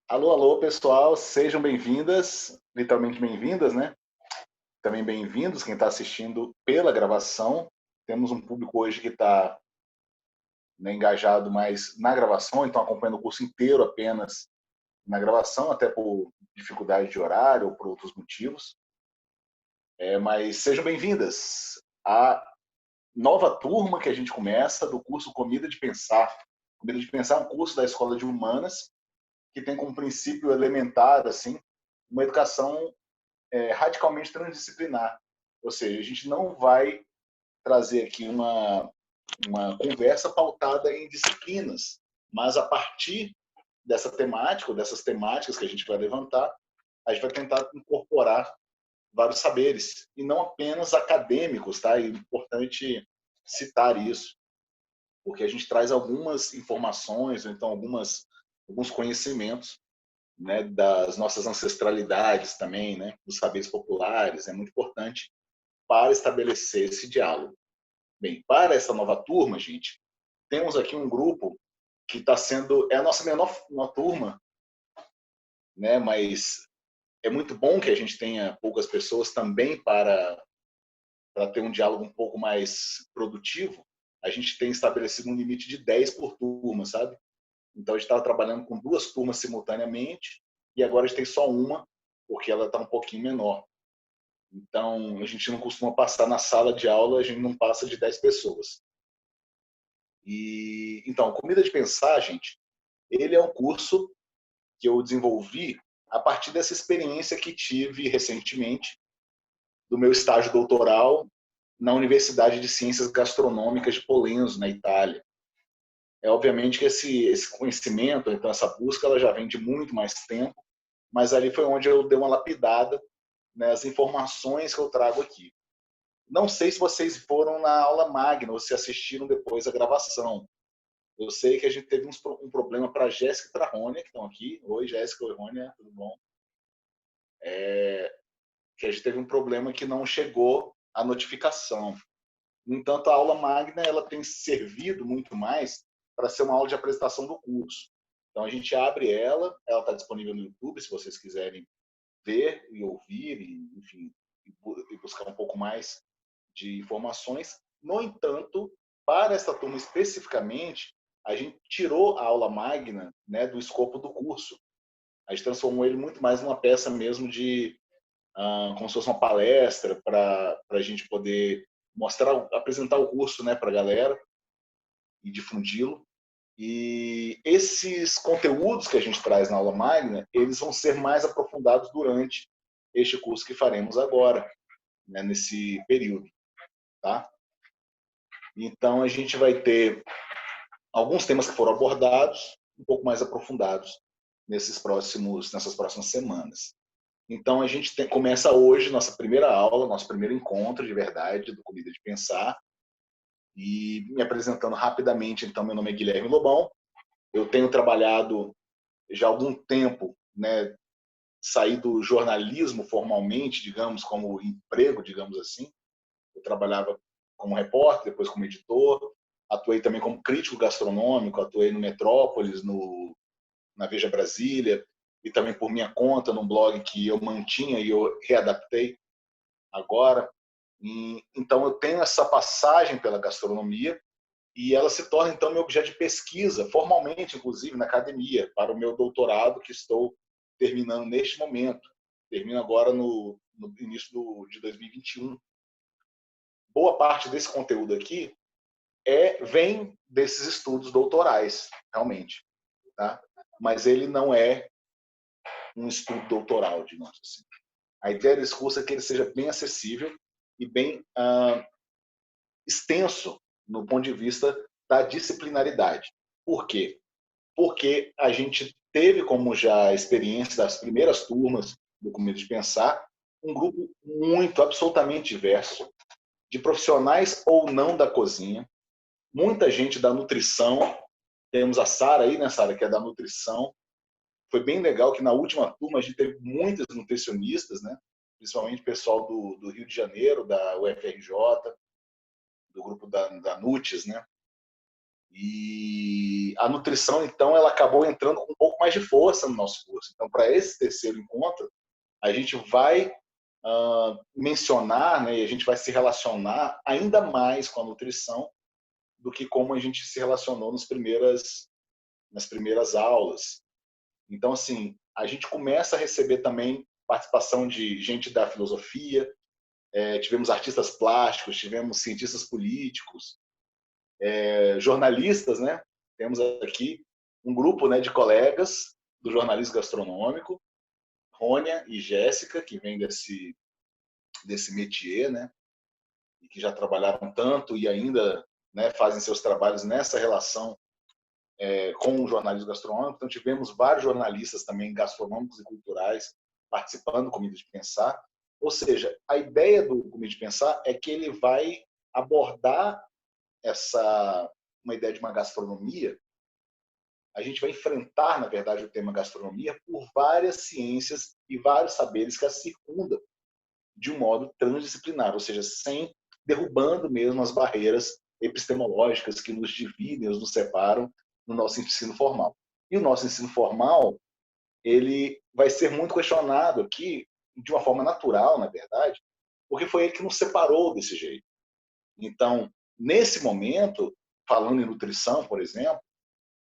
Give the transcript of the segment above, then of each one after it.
Alô, alô, pessoal, sejam bem-vindas, literalmente bem-vindas, né? Também bem-vindos quem está assistindo pela gravação. Temos um público hoje que está, né, engajado mais na gravação, então acompanhando o curso inteiro apenas na gravação, até por dificuldade de horário ou por outros motivos. Mas sejam bem-vindas à nova turma que a gente começa do curso Comida de Pensar. Comida de Pensar é um curso da Escola de Humanas que tem como princípio elementar assim uma educação radicalmente transdisciplinar. Ou seja, a gente não vai trazer aqui uma conversa pautada em disciplinas, mas a partir dessa temática, ou dessas temáticas que a gente vai levantar, a gente vai tentar incorporar vários saberes, e não apenas acadêmicos, tá? É importante citar isso, porque a gente traz algumas informações, ou então alguns conhecimentos, né, das nossas ancestralidades também, né, dos saberes populares, é muito importante para estabelecer esse diálogo. Bem, para essa nova turma, gente, temos aqui um grupo que está sendo, é a nossa menor turma, né, mas é muito bom que a gente tenha poucas pessoas também para ter um diálogo um pouco mais produtivo. A gente tem estabelecido um limite de 10 por turma, sabe? Então a gente estava trabalhando com duas turmas simultaneamente e agora a gente tem só uma, porque ela está um pouquinho menor. Então, a gente não costuma passar na sala de aula, a gente não passa de 10 pessoas. E então, Comida de Pensar, gente, ele é um curso que eu desenvolvi a partir dessa experiência que tive recentemente do meu estágio doutoral na Universidade de Ciências Gastronômicas de Polenzo, na Itália. É obviamente que esse conhecimento, então essa busca, ela já vem de muito mais tempo, mas ali foi onde eu dei uma lapidada nas informações que eu trago aqui. Não sei se vocês foram na aula magna ou se assistiram depois a gravação. Eu sei que a gente teve um problema para a Jéssica e para a Rônia, que estão aqui. Oi, Jéssica, oi, Rônia, tudo bom? Que a gente teve um problema que não chegou a notificação. No entanto, a aula magna ela tem servido muito mais para ser uma aula de apresentação do curso. Então, a gente abre ela está disponível no YouTube, se vocês quiserem ver e ouvir, e, enfim, e buscar um pouco mais de informações. No entanto, para esta turma especificamente, a gente tirou a aula magna, né, do escopo do curso. A gente transformou ele muito mais numa peça mesmo de, como se fosse uma palestra para a gente poder mostrar, apresentar o curso, né, para a galera e difundi-lo. E esses conteúdos que a gente traz na aula magna, eles vão ser mais aprofundados durante este curso que faremos agora, né, nesse período, tá? Então, a gente vai ter alguns temas que foram abordados, um pouco mais aprofundados nessas próximas semanas. Então, a gente começa hoje nossa primeira aula, nosso primeiro encontro de verdade do Comida de Pensar. E me apresentando rapidamente, então, meu nome é Guilherme Lobão. Eu tenho trabalhado já há algum tempo, né, saí do jornalismo formalmente, digamos, como emprego, digamos assim. Eu trabalhava como repórter, depois como editor, atuei também como crítico gastronômico, atuei no Metrópolis, na Veja Brasília, e também por minha conta, num blog que eu mantinha e eu readaptei agora. Então, eu tenho essa passagem pela gastronomia e ela se torna, então, meu objeto de pesquisa, formalmente, inclusive, na academia, para o meu doutorado, que estou terminando neste momento. Termino agora no início de 2021. Boa parte desse conteúdo aqui vem desses estudos doutorais, realmente, tá? Mas ele não é um estudo doutoral, digamos assim. A ideia desse curso é que ele seja bem acessível e bem extenso no ponto de vista da disciplinaridade. Por quê? Porque a gente teve como já experiência das primeiras turmas do Comida de Pensar um grupo muito, absolutamente diverso, de profissionais ou não da cozinha, muita gente da nutrição. Temos a Sara aí, né, Sara, que é da nutrição. Foi bem legal que na última turma a gente teve muitas nutricionistas, né? Principalmente pessoal do Rio de Janeiro, da UFRJ, do grupo da NUTES, né? E a nutrição, então, ela acabou entrando com um pouco mais de força no nosso curso. Então, para esse terceiro encontro, a gente vai mencionar, né, e a gente vai se relacionar ainda mais com a nutrição do que como a gente se relacionou nas primeiras aulas. Então, assim, a gente começa a receber também participação de gente da filosofia, tivemos artistas plásticos, tivemos cientistas políticos, jornalistas, né? Temos aqui um grupo, né, de colegas do jornalismo gastronômico, Rônia e Jéssica, que vem desse métier, né? E que já trabalharam tanto e ainda, né, fazem seus trabalhos nessa relação com o jornalismo gastronômico. Então, tivemos vários jornalistas também gastronômicos e culturais participando do Comida de Pensar. Ou seja, a ideia do Comida de Pensar é que ele vai abordar uma ideia de uma gastronomia. A gente vai enfrentar, na verdade, o tema gastronomia por várias ciências e vários saberes que a circundam de um modo transdisciplinar, ou seja, sem derrubando mesmo as barreiras epistemológicas que nos dividem, nos separam no nosso ensino formal. E o nosso ensino formal, ele vai ser muito questionado aqui, de uma forma natural, na verdade, porque foi ele que nos separou desse jeito. Então, nesse momento, falando em nutrição, por exemplo,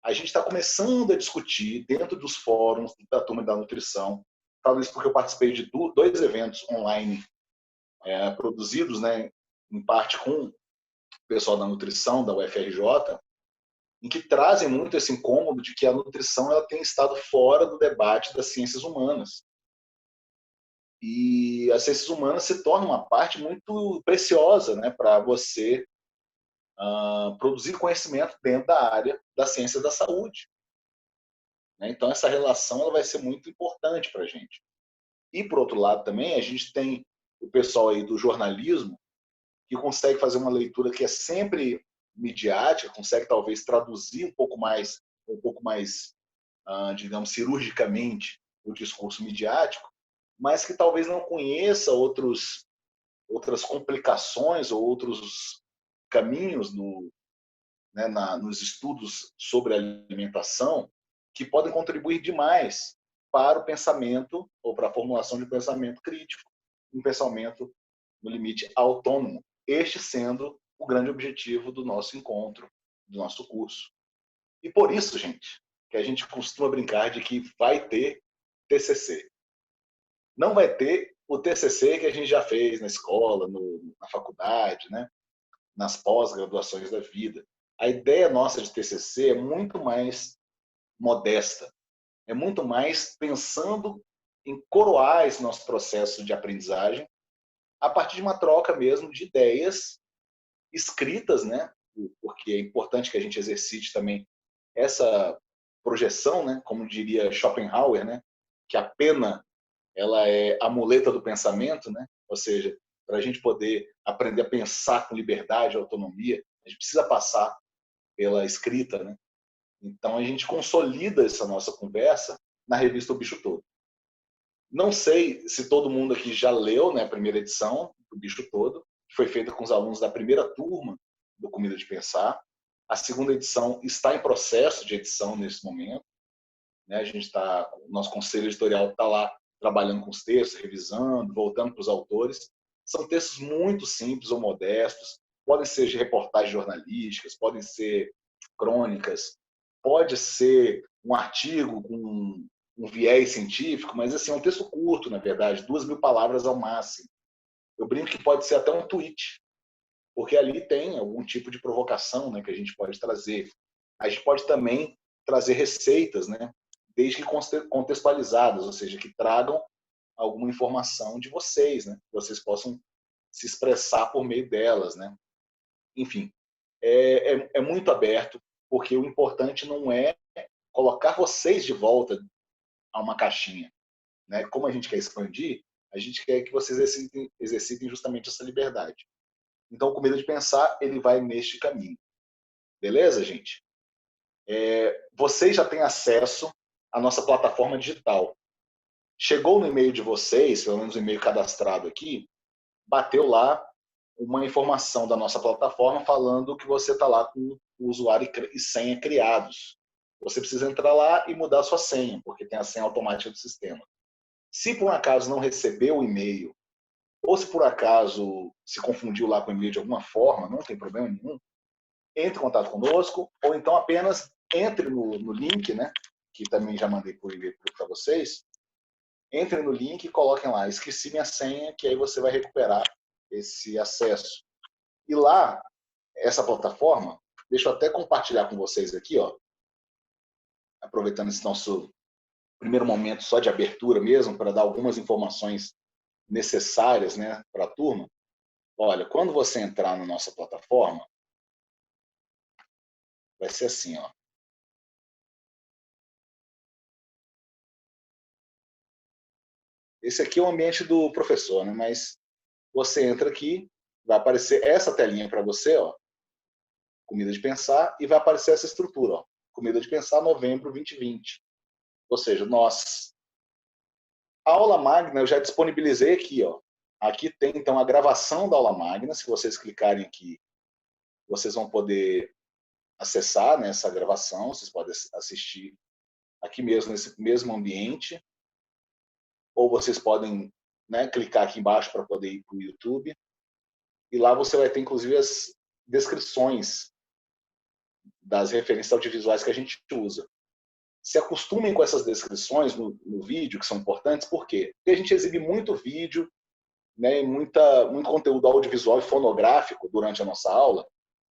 a gente está começando a discutir dentro dos fóruns da turma da nutrição. Falo isso porque eu participei de 2 eventos online produzidos, né, em parte com o pessoal da nutrição da UFRJ, em que trazem muito esse incômodo de que a nutrição ela tem estado fora do debate das ciências humanas. E as ciências humanas se tornam uma parte muito preciosa, né, para você produzir conhecimento dentro da área da ciência da saúde. Então, essa relação ela vai ser muito importante para a gente. E, por outro lado, também, a gente tem o pessoal aí do jornalismo que consegue fazer uma leitura que é sempre midiática, consegue talvez traduzir um pouco mais, digamos, cirurgicamente o discurso midiático, mas que talvez não conheça outras complicações ou outros caminhos nos estudos sobre alimentação que podem contribuir demais para o pensamento ou para a formulação de um pensamento crítico, um pensamento no limite autônomo, este sendo o grande objetivo do nosso encontro, do nosso curso. E por isso, gente, que a gente costuma brincar de que vai ter TCC. Não vai ter o TCC que a gente já fez na escola, na faculdade, né? Nas pós-graduações da vida. A ideia nossa de TCC é muito mais modesta, é muito mais pensando em coroar esse nosso processo de aprendizagem a partir de uma troca mesmo de ideias escritas, né? Porque é importante que a gente exercite também essa projeção, né? Como diria Schopenhauer, né? Que a pena ela é a muleta do pensamento, né? Ou seja, para a gente poder aprender a pensar com liberdade e autonomia, a gente precisa passar pela escrita, né? Então a gente consolida essa nossa conversa na revista O Bicho Todo. Não sei se todo mundo aqui já leu, né, a primeira edição do Bicho Todo, que foi feita com os alunos da primeira turma do Comida de Pensar. A segunda edição está em processo de edição nesse momento, né? A gente está, o nosso conselho editorial está lá trabalhando com os textos, revisando, voltando para os autores. São textos muito simples ou modestos, podem ser de reportagens jornalísticas, podem ser crônicas, pode ser um artigo com um viés científico, mas assim, é um texto curto, na verdade, 2.000 palavras ao máximo. Eu brinco que pode ser até um tweet, porque ali tem algum tipo de provocação, né, que a gente pode trazer. A gente pode também trazer receitas, né, desde que contextualizadas, ou seja, que tragam alguma informação de vocês, né, que vocês possam se expressar por meio delas, né. Enfim, é muito aberto, porque o importante não é colocar vocês de volta a uma caixinha, né? Como a gente quer expandir, a gente quer que vocês exercitem justamente essa liberdade. Então, o Comida de Pensar, ele vai neste caminho. Beleza, gente? Vocês já têm acesso à nossa plataforma digital. Chegou no e-mail de vocês, pelo menos o e-mail cadastrado aqui, bateu lá uma informação da nossa plataforma falando que você está lá com o usuário e senha criados. você precisa entrar lá e mudar a sua senha, porque tem a senha automática do sistema. Se por acaso não recebeu o e-mail, ou se por acaso se confundiu lá com o e-mail de alguma forma, não tem problema nenhum, entre em contato conosco, ou então apenas entre no link, né, que também já mandei por e-mail para vocês, entrem no link e coloquem lá, esqueci minha senha, que aí você vai recuperar esse acesso. E lá, essa plataforma, deixa eu até compartilhar com vocês aqui, ó, aproveitando esse nosso primeiro momento só de abertura mesmo, para dar algumas informações necessárias, né, para a turma. Olha, quando você entrar na nossa plataforma, vai ser assim, ó. Esse aqui é o ambiente do professor, né? Mas você entra aqui, vai aparecer essa telinha para você, ó, comida de pensar, e vai aparecer essa estrutura, ó, comida de pensar, novembro 2020. Ou seja, nós. A aula magna eu já disponibilizei aqui, ó. Aqui tem então a gravação da aula magna. Se vocês clicarem aqui, vocês vão poder acessar, né, essa gravação. Vocês podem assistir aqui mesmo, nesse mesmo ambiente. Ou vocês podem, né, clicar aqui embaixo para poder ir para o YouTube. E lá você vai ter, inclusive, as descrições das referências audiovisuais que a gente usa. Se acostumem com essas descrições no vídeo, que são importantes, por quê? Porque a gente exibe muito vídeo, né, e muito conteúdo audiovisual e fonográfico durante a nossa aula,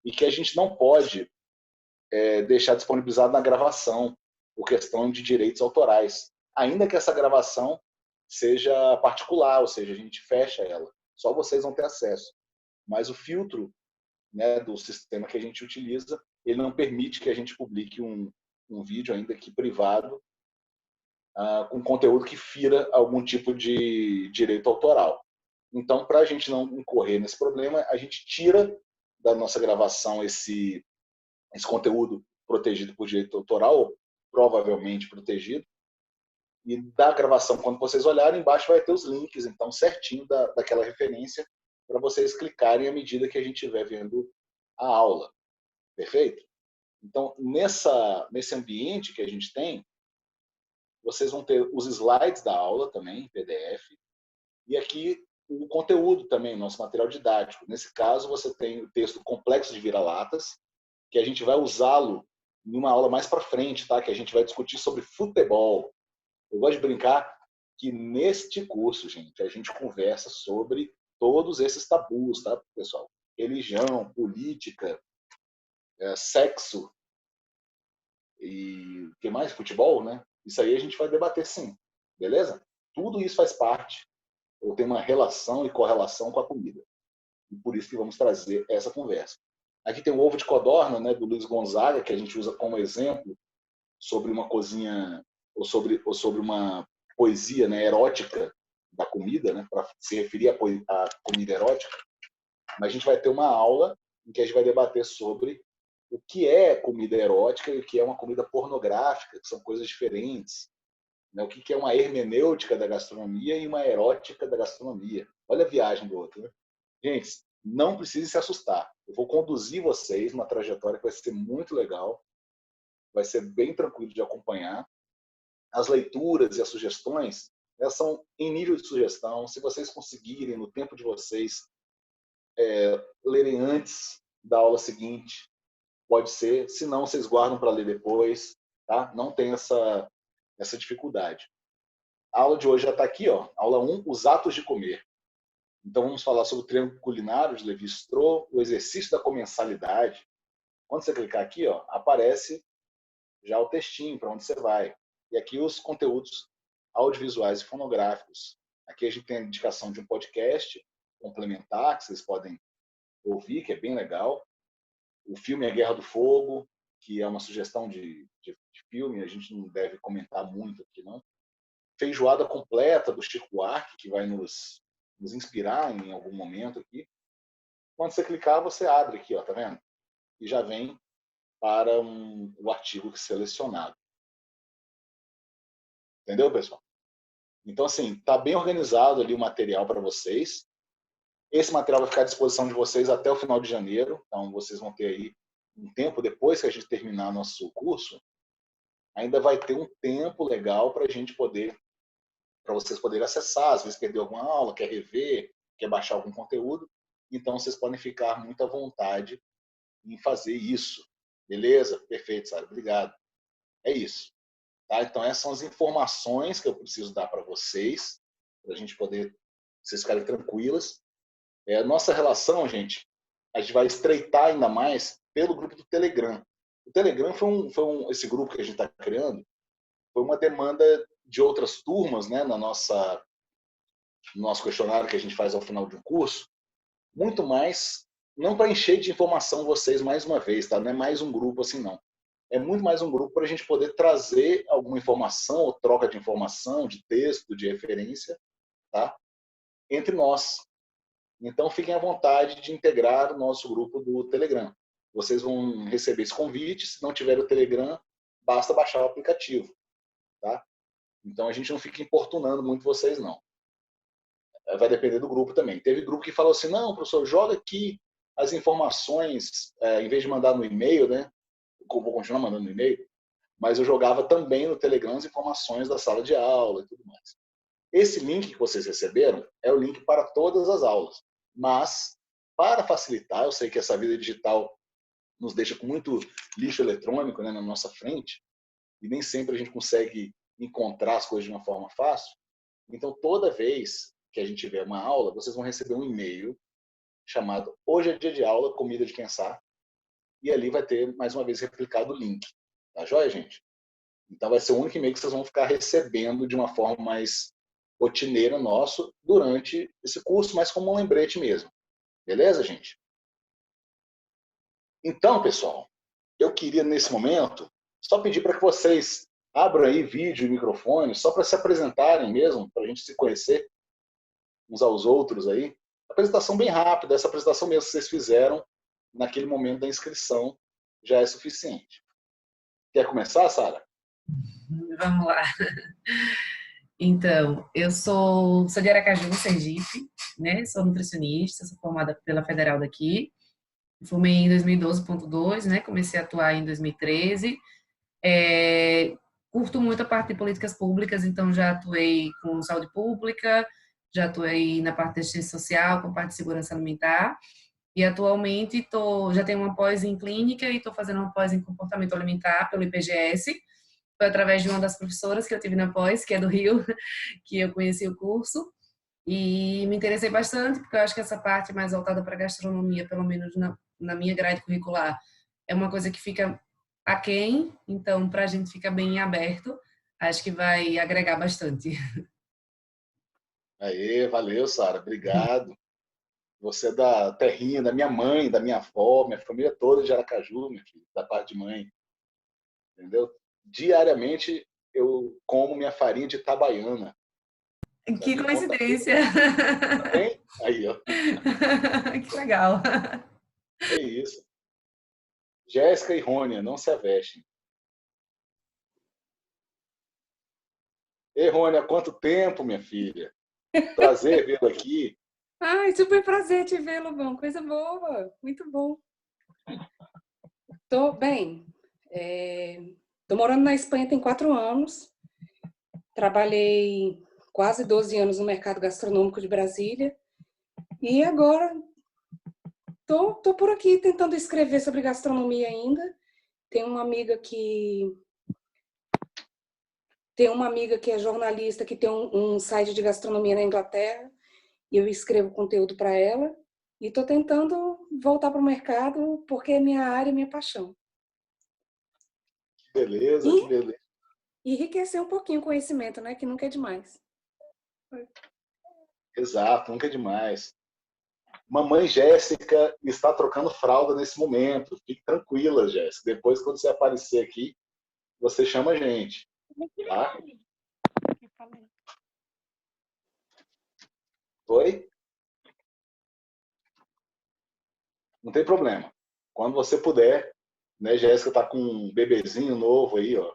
e que a gente não pode deixar disponibilizado na gravação, por questão de direitos autorais. Ainda que essa gravação seja particular, ou seja, a gente fecha ela. Só vocês vão ter acesso. Mas o filtro, né, do sistema que a gente utiliza, ele não permite que a gente publique um vídeo ainda que privado, com conteúdo que fira algum tipo de direito autoral. Então, para a gente não incorrer nesse problema, a gente tira da nossa gravação esse conteúdo protegido por direito autoral, provavelmente protegido, e da gravação, quando vocês olharem, embaixo vai ter os links, então, certinho daquela referência, para vocês clicarem à medida que a gente estiver vendo a aula. Perfeito? Então, nesse ambiente que a gente tem, vocês vão ter os slides da aula também, em PDF, e aqui o conteúdo também, nosso material didático. Nesse caso, você tem o texto Complexo de Vira-Latas, que a gente vai usá-lo em uma aula mais para frente, tá? Que a gente vai discutir sobre futebol. Eu gosto de brincar que neste curso, gente, a gente conversa sobre todos esses tabus, tá, pessoal? Religião, política, sexo e o que mais? Futebol, né? Isso aí a gente vai debater sim, beleza? Tudo isso faz parte, ou tem uma relação e correlação com a comida. E por isso que vamos trazer essa conversa. Aqui tem o ovo de codorna, né, do Luiz Gonzaga, que a gente usa como exemplo sobre uma cozinha, ou sobre uma poesia, né, erótica da comida, né, para se referir à comida erótica. Mas a gente vai ter uma aula em que a gente vai debater sobre o que é comida erótica e o que é uma comida pornográfica, que são coisas diferentes. Né? O que é uma hermenêutica da gastronomia e uma erótica da gastronomia. Olha a viagem do outro. Né? Gente, não precise se assustar. Eu vou conduzir vocês numa trajetória que vai ser muito legal, vai ser bem tranquilo de acompanhar. As leituras e as sugestões, elas são em nível de sugestão. Se vocês conseguirem, no tempo de vocês, lerem antes da aula seguinte, pode ser. Se não, vocês guardam para ler depois. Tá? Não tem essa dificuldade. A aula de hoje já está aqui, ó. Aula 1, os atos de comer. Então vamos falar sobre o triângulo culinário de Levi-Strauss, o exercício da comensalidade. Quando você clicar aqui, ó, aparece já o textinho para onde você vai. E aqui os conteúdos audiovisuais e fonográficos. Aqui a gente tem a indicação de um podcast complementar que vocês podem ouvir, que é bem legal. O filme A Guerra do Fogo, que é uma sugestão de filme, a gente não deve comentar muito aqui, não. Feijoada completa do Chico Buarque, que vai nos inspirar em algum momento aqui. Quando você clicar, você abre aqui, ó, tá vendo? E já vem para o artigo selecionado. Entendeu, pessoal? Então, assim, tá bem organizado ali o material para vocês. Esse material vai ficar à disposição de vocês até o final de janeiro. Então, vocês vão ter aí um tempo depois que a gente terminar nosso curso ainda vai ter um tempo legal para vocês poderem acessar, às vezes perdeu alguma aula, quer rever, quer baixar algum conteúdo, então vocês podem ficar muito à vontade em fazer isso. Beleza? Perfeito, Sara, obrigado. É isso. Tá? Então essas são as informações que eu preciso dar para vocês, para a gente poder, vocês ficarem tranquilas. A nossa relação, gente, a gente vai estreitar ainda mais pelo grupo do Telegram. O Telegram esse grupo que a gente está criando, foi uma demanda de outras turmas, né, no nosso questionário que a gente faz ao final de um curso, muito mais, não para encher de informação vocês mais uma vez, tá? Não é mais um grupo assim, não. É muito mais um grupo para a gente poder trazer alguma informação ou troca de informação, de texto, de referência, tá? Entre nós. Então, fiquem à vontade de integrar o nosso grupo do Telegram. Vocês vão receber esse convite. Se não tiver o Telegram, basta baixar o aplicativo, tá? Então, a gente não fica importunando muito vocês, não. Vai depender do grupo também. Teve grupo que falou assim, não, professor, joga aqui as informações, em vez de mandar no e-mail, né? Eu vou continuar mandando no e-mail, mas eu jogava também no Telegram as informações da sala de aula e tudo mais. Esse link que vocês receberam é o link para todas as aulas. Mas, para facilitar, eu sei que essa vida digital nos deixa com muito lixo eletrônico, né, na nossa frente, e nem sempre a gente consegue encontrar as coisas de uma forma fácil. Então, toda vez que a gente tiver uma aula, vocês vão receber um e-mail chamado Hoje é dia de aula, comida de pensar, e ali vai ter, mais uma vez, replicado o link. Tá joia, gente? Então, vai ser o único e-mail que vocês vão ficar recebendo de uma forma mais rotineira nosso durante esse curso, mas como um lembrete mesmo. Beleza, gente? Então, pessoal, eu queria, nesse momento, só pedir para que vocês abram aí vídeo e microfone, só para se apresentarem mesmo, para a gente se conhecer uns aos outros aí. Apresentação bem rápida, essa apresentação mesmo que vocês fizeram naquele momento da inscrição já é suficiente. Quer começar, Sara? Vamos lá. Então, eu sou de Aracaju, Sergipe, né? Sou nutricionista, sou formada pela Federal daqui. Formei em 2012.2, né? Comecei a atuar em 2013. Curto muito a parte de políticas públicas, então já atuei com saúde pública, já atuei na parte de assistência social, com parte de segurança alimentar. E atualmente já tenho uma pós em clínica e estou fazendo uma pós em comportamento alimentar pelo IPGS. Foi através de uma das professoras que eu tive na pós, que é do Rio, que eu conheci o curso. E me interessei bastante, porque eu acho que essa parte mais voltada para gastronomia, pelo menos na minha grade curricular, é uma coisa que fica aquém, então para a gente ficar bem aberto, acho que vai agregar bastante. Aê, valeu, Sara, obrigado. Você é da terrinha, da minha mãe, da minha avó, minha família toda de Aracaju, minha filha, da parte de mãe, entendeu? Diariamente eu como minha farinha de Itabaiana, Que sabia? Conta coincidência! bem? Aí, ó. Que legal! É isso. Jéssica e Rônia, não se avestem. Ei, Rônia, há quanto tempo, minha filha? Prazer vê-la aqui. Ai, super prazer te vê-lo, bom. Coisa boa, muito bom. Tô bem. Tô morando na Espanha tem 4 anos. Trabalhei quase 12 anos no mercado gastronômico de Brasília. E agora tô por aqui tentando escrever sobre gastronomia ainda. Tem uma amiga que é jornalista, que tem um site de gastronomia na Inglaterra. E eu escrevo conteúdo para ela. E tô tentando voltar para o mercado porque é minha área e minha paixão. Que beleza, que E beleza. enriquecer um pouquinho o conhecimento, né? Que nunca é demais. Exato, nunca é demais. Mamãe Jéssica está trocando fralda nesse momento. Fique tranquila, Jéssica. Depois, quando você aparecer aqui, você chama a gente, tá? Oi? Não tem problema. Quando você puder, né? Jéssica está com um bebezinho novo aí, ó.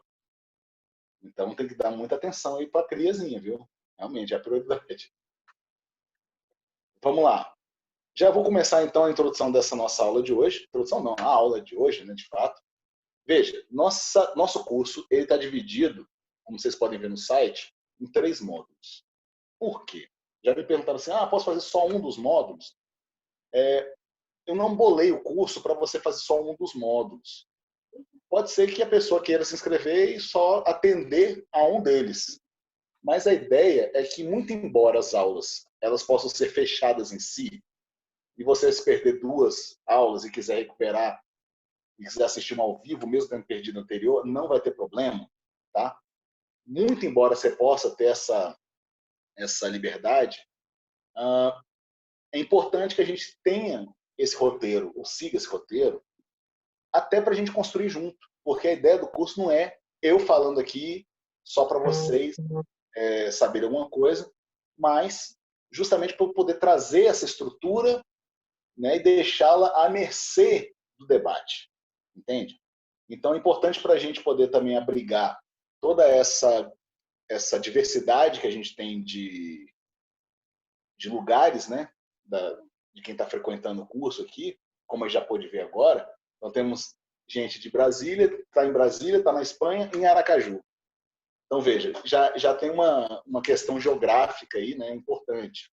Então tem que dar muita atenção aí para a criazinha, viu? Realmente, é a prioridade. Vamos lá. Já vou começar então a introdução dessa nossa aula de hoje. Introdução não, a aula de hoje, né, de fato. Veja, nosso curso ele está dividido, como vocês podem ver no site, em 3 módulos. Por quê? Já me perguntaram assim, posso fazer só um dos módulos? Eu não bolei o curso para você fazer só um dos módulos. Pode ser que a pessoa queira se inscrever e só atender a um deles. Mas a ideia é que, muito embora as aulas elas possam ser fechadas em si, e você se perder 2 aulas e quiser recuperar, e quiser assistir uma ao vivo, mesmo tendo perdido a anterior, não vai ter problema, tá? Muito embora você possa ter essa liberdade, é importante que a gente tenha esse roteiro, ou siga esse roteiro, até para a gente construir junto. Porque a ideia do curso não é eu falando aqui só para vocês saberem alguma coisa, mas justamente para eu poder trazer essa estrutura, né, e deixá-la à mercê do debate. Entende? Então é importante para a gente poder também abrigar toda essa diversidade que a gente tem de lugares, né, de quem está frequentando o curso aqui, como a gente já pôde ver agora. Então temos gente de Brasília, está em Brasília, está na Espanha, em Aracaju. Então veja, já tem uma questão geográfica aí, né, importante.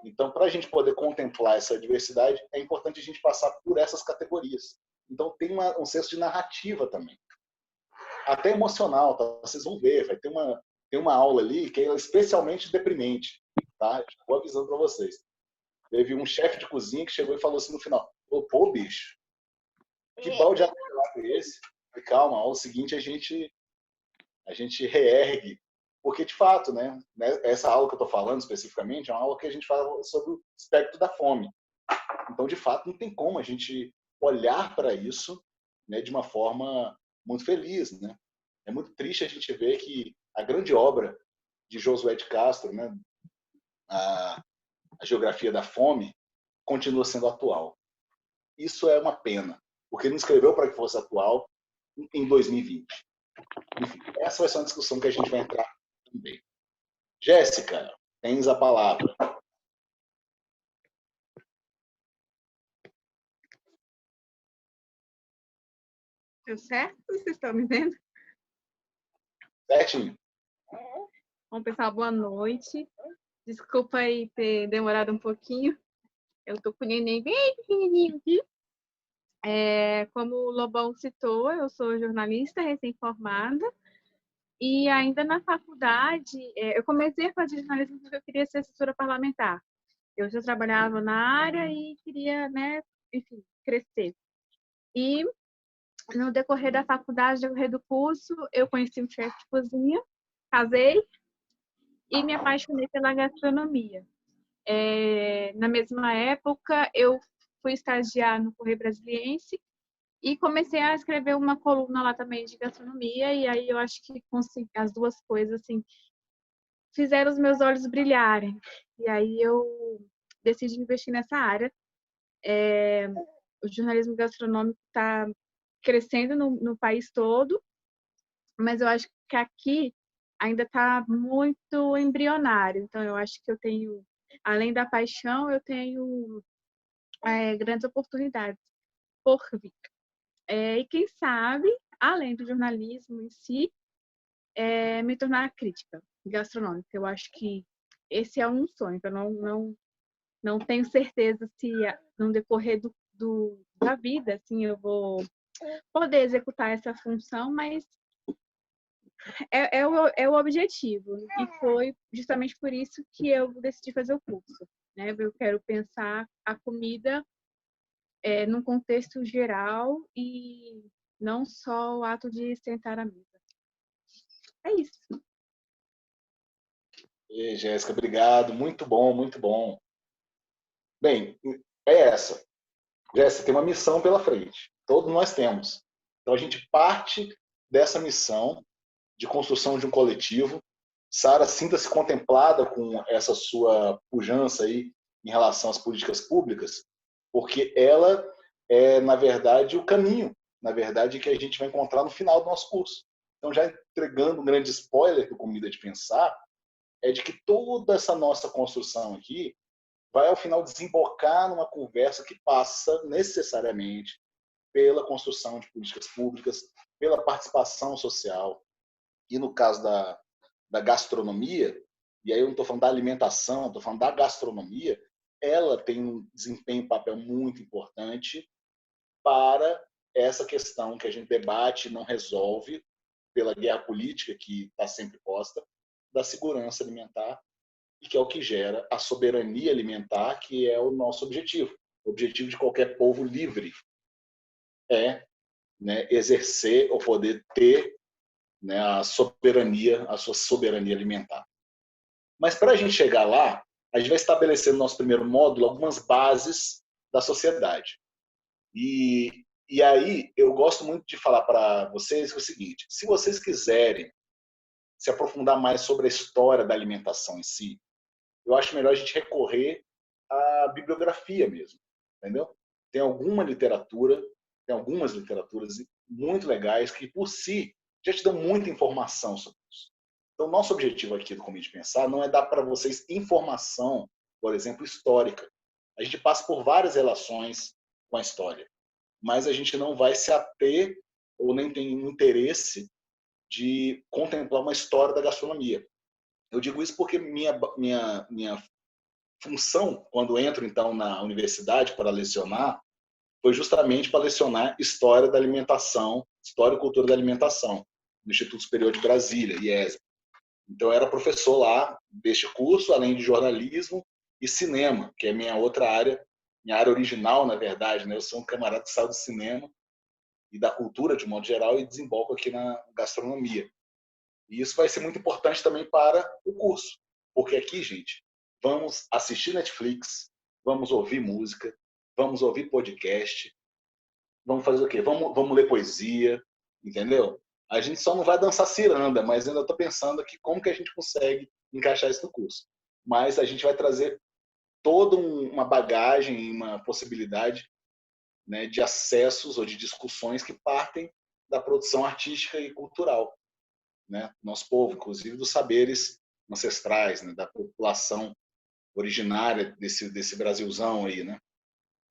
Então, para a gente poder contemplar essa diversidade, é importante a gente passar por essas categorias. Então tem um senso de narrativa também, até emocional, tá? Vocês vão ver, tem uma aula ali que é especialmente deprimente, tá? Vou avisando para vocês. Teve um chefe de cozinha que chegou e falou assim no final: pô, bicho, que balde de água é esse? Falei, calma, a aula seguinte a gente reergue. Porque, de fato, né, essa aula que eu estou falando especificamente é uma aula que a gente fala sobre o espectro da fome. Então, de fato, não tem como a gente olhar para isso, né, de uma forma muito feliz, né? É muito triste a gente ver que a grande obra de Josué de Castro, né, a Geografia da Fome, continua sendo atual. Isso é uma pena, porque ele não escreveu para que fosse atual em 2020. Enfim, essa vai ser uma discussão que a gente vai entrar também. Jéssica, tens a palavra. Deu certo? Vocês estão me vendo? Certinho. Bom, pessoal, boa noite. Desculpa aí ter demorado um pouquinho. Eu tô com o neném bem pequenininho aqui. Como o Lobão citou, eu sou jornalista recém-formada e ainda na faculdade, eu comecei a fazer jornalismo porque eu queria ser assessora parlamentar. Eu já trabalhava na área e queria, né, enfim, crescer. E no decorrer da faculdade, no decorrer do curso, eu conheci um chefe de cozinha, casei e me apaixonei pela gastronomia. Na mesma época, eu fui estagiar no Correio Brasiliense e comecei a escrever uma coluna lá também de gastronomia, e aí eu acho que as duas coisas assim fizeram os meus olhos brilharem. E aí eu decidi investir nessa área. O jornalismo gastronômico está crescendo no país todo, mas eu acho que aqui ainda está muito embrionário. Então eu acho que eu tenho, além da paixão, eu tenho grandes oportunidades por vir. E quem sabe, além do jornalismo em si, me tornar crítica gastronômica. Eu acho que esse é um sonho. Eu não tenho certeza se no decorrer da vida assim, eu vou poder executar essa função, mas é o objetivo. E foi justamente por isso que eu decidi fazer o curso. Né? Eu quero pensar a comida num contexto geral e não só o ato de sentar à mesa. É isso. E, Jéssica, obrigado. Muito bom, muito bom. Bem, é essa. Jéssica, tem uma missão pela frente. Todos nós temos. Então, a gente parte dessa missão de construção de um coletivo. Sara, sinta-se contemplada com essa sua pujança aí em relação às políticas públicas, porque ela é, na verdade, o caminho, na verdade, que a gente vai encontrar no final do nosso curso. Então, já entregando um grande spoiler do Comida de Pensar, é de que toda essa nossa construção aqui vai, ao final, desembocar numa conversa que passa necessariamente pela construção de políticas públicas, pela participação social. E no caso da gastronomia, e aí eu não estou falando da alimentação, estou falando da gastronomia, ela tem um desempenho, um papel muito importante para essa questão que a gente debate e não resolve pela guerra política que está sempre posta, da segurança alimentar, e que é o que gera a soberania alimentar, que é o nosso objetivo. O objetivo de qualquer povo livre é, né, exercer ou poder ter, né, a sua soberania alimentar. Mas para a gente chegar lá, a gente vai estabelecer no nosso primeiro módulo algumas bases da sociedade. E aí eu gosto muito de falar para vocês o seguinte: se vocês quiserem se aprofundar mais sobre a história da alimentação em si, eu acho melhor a gente recorrer à bibliografia mesmo, entendeu? Tem algumas literaturas muito legais que, por si, já te dão muita informação sobre isso. Então, nosso objetivo aqui do Comitê de Pensar não é dar para vocês informação, por exemplo, histórica. A gente passa por várias relações com a história, mas a gente não vai se ater ou nem tem interesse de contemplar uma história da gastronomia. Eu digo isso porque minha função, quando entro então na universidade para lecionar, foi justamente para lecionar História da Alimentação, História e Cultura da Alimentação, no Instituto Superior de Brasília, IESB. Então, eu era professor lá deste curso, além de jornalismo e cinema, que é minha outra área, minha área original, na verdade, né? Eu sou um camarada que saiu do cinema e da cultura, de modo geral, e desemboco aqui na gastronomia. E isso vai ser muito importante também para o curso, porque aqui, gente, vamos assistir Netflix, vamos ouvir música, vamos ouvir podcast, vamos fazer o quê? Vamos ler poesia, entendeu? A gente só não vai dançar ciranda, mas ainda estou pensando aqui como que a gente consegue encaixar isso no curso. Mas a gente vai trazer toda uma bagagem, uma possibilidade, né, de acessos ou de discussões que partem da produção artística e cultural, né? Nosso povo, inclusive dos saberes ancestrais, né, da população originária desse Brasilzão aí, né?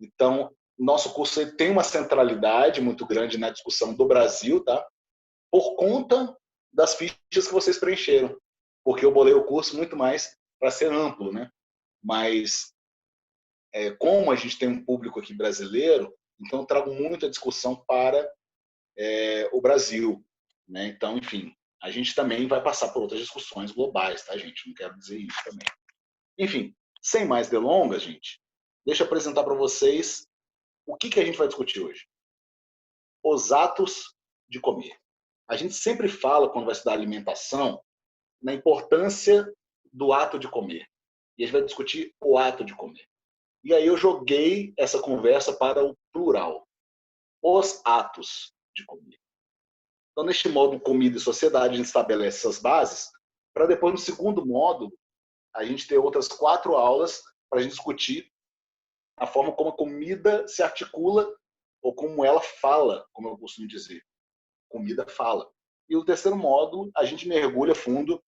Então, nosso curso tem uma centralidade muito grande na discussão do Brasil, tá? Por conta das fichas que vocês preencheram, porque eu bolei o curso muito mais para ser amplo, né? Mas como a gente tem um público aqui brasileiro, então eu trago muita discussão para o Brasil, né? Então, enfim, a gente também vai passar por outras discussões globais, tá, gente? Não quero dizer isso também. Enfim, sem mais delongas, gente, deixa eu apresentar para vocês o que a gente vai discutir hoje. Os atos de comer. A gente sempre fala, quando vai estudar alimentação, na importância do ato de comer. E a gente vai discutir o ato de comer. E aí eu joguei essa conversa para o plural. Os atos de comer. Então, neste módulo Comida e Sociedade, a gente estabelece essas bases, para depois, no segundo módulo, a gente ter outras 4 aulas para a gente discutir a forma como a comida se articula ou como ela fala, como eu costumo dizer. Comida fala. E o terceiro módulo, a gente mergulha fundo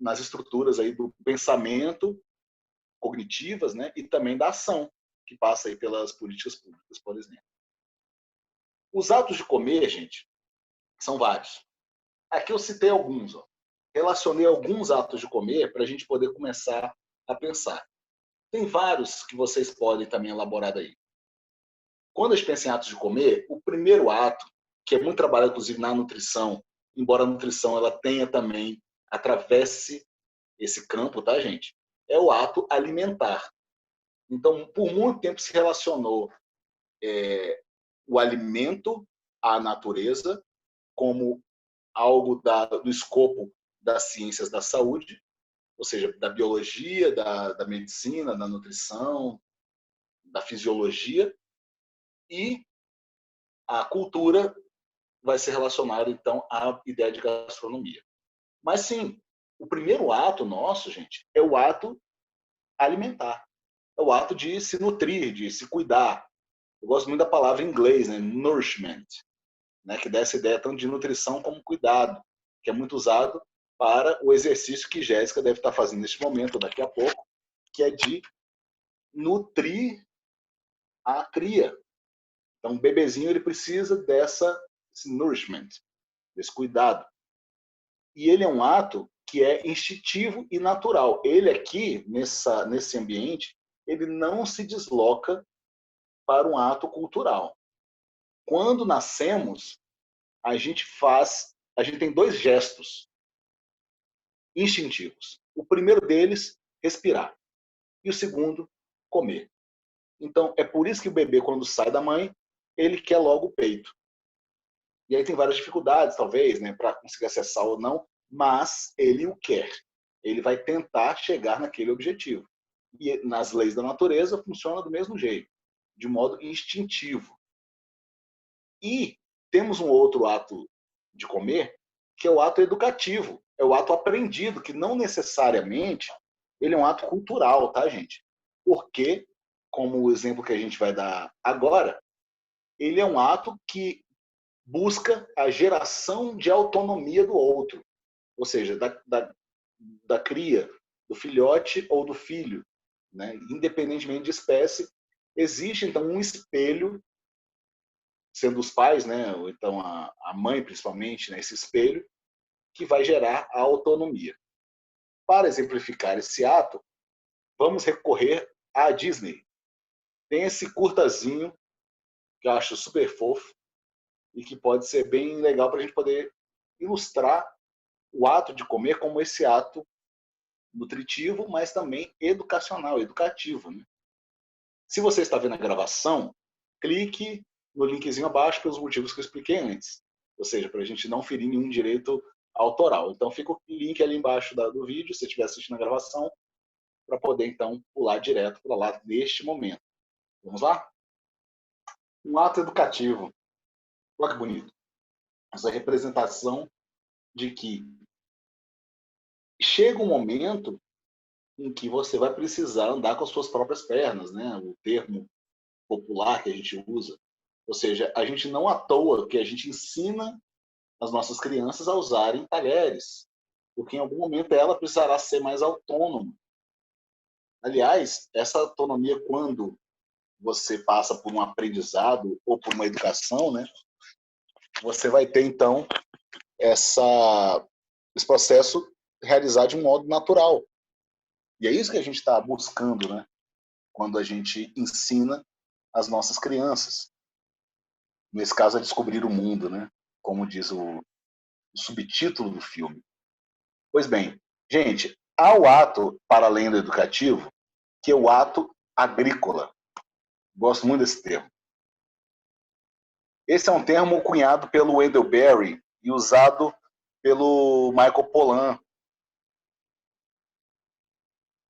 nas estruturas aí do pensamento cognitivas, né, e também da ação, que passa aí pelas políticas públicas, por exemplo. Os atos de comer, gente, são vários. Aqui eu citei alguns. Relacionei alguns atos de comer para a gente poder começar a pensar. Tem vários que vocês podem também elaborar daí. Quando a gente pensa em atos de comer, o primeiro ato, que é muito trabalhado, inclusive, na nutrição, embora a nutrição ela tenha também, atravesse esse campo, tá, gente? É o ato alimentar. Então, por muito tempo se relacionou o alimento à natureza como algo do escopo das ciências da saúde, ou seja, da biologia, da medicina, da nutrição, da fisiologia, e a cultura vai ser relacionada, então, à ideia de gastronomia. Mas, sim, o primeiro ato nosso, gente, é o ato alimentar. É o ato de se nutrir, de se cuidar. Eu gosto muito da palavra em inglês, né? Nourishment, né? Que dá essa ideia tanto de nutrição como cuidado, que é muito usado para o exercício que Jéssica deve estar fazendo neste momento, daqui a pouco, que é de nutrir a cria. Então, o bebezinho ele precisa desse nourishment, desse cuidado. E ele é um ato que é instintivo e natural. Ele aqui, nesse ambiente, ele não se desloca para um ato cultural. Quando nascemos, a gente tem 2 gestos instintivos. O primeiro deles, respirar. E o segundo, comer. Então, é por isso que o bebê, quando sai da mãe, ele quer logo o peito. E aí tem várias dificuldades, talvez, né, para conseguir acessar ou não, mas ele o quer. Ele vai tentar chegar naquele objetivo. E nas leis da natureza funciona do mesmo jeito, de modo instintivo. E temos um outro ato de comer, que é o ato educativo, é o ato aprendido, que não necessariamente ele é um ato cultural, tá, gente? Porque, como o exemplo que a gente vai dar agora, ele é um ato que busca a geração de autonomia do outro, ou seja, da cria, do filhote ou do filho, né? Independentemente de espécie, existe então um espelho, sendo os pais, né? Ou então a mãe principalmente, né? Esse espelho que vai gerar a autonomia. Para exemplificar esse ato, vamos recorrer à Disney. Tem esse curtazinho que eu acho super fofo e que pode ser bem legal para a gente poder ilustrar o ato de comer como esse ato nutritivo, mas também educacional, educativo, né? Se você está vendo a gravação, clique no linkzinho abaixo pelos motivos que eu expliquei antes. Ou seja, para a gente não ferir nenhum direito autoral. Então fica o link ali embaixo do vídeo, se você estiver assistindo a gravação, para poder então pular direto para lá neste momento. Vamos lá? Um ato educativo. Olha que bonito. Essa representação de que chega um momento em que você vai precisar andar com as suas próprias pernas, né? O termo popular que a gente usa. Ou seja, a gente não à toa que a gente ensina as nossas crianças a usarem talheres, porque em algum momento ela precisará ser mais autônoma. Aliás, essa autonomia, quando você passa por um aprendizado ou por uma educação, né, você vai ter, então, esse processo realizar de um modo natural. E é isso que a gente está buscando, né, quando a gente ensina as nossas crianças. Nesse caso, a descobrir o mundo, né, como diz o subtítulo do filme. Pois bem, gente, há o ato para além do educativo, que é o ato agrícola. Gosto muito desse termo. Esse é um termo cunhado pelo Wendell Berry e usado pelo Michael Pollan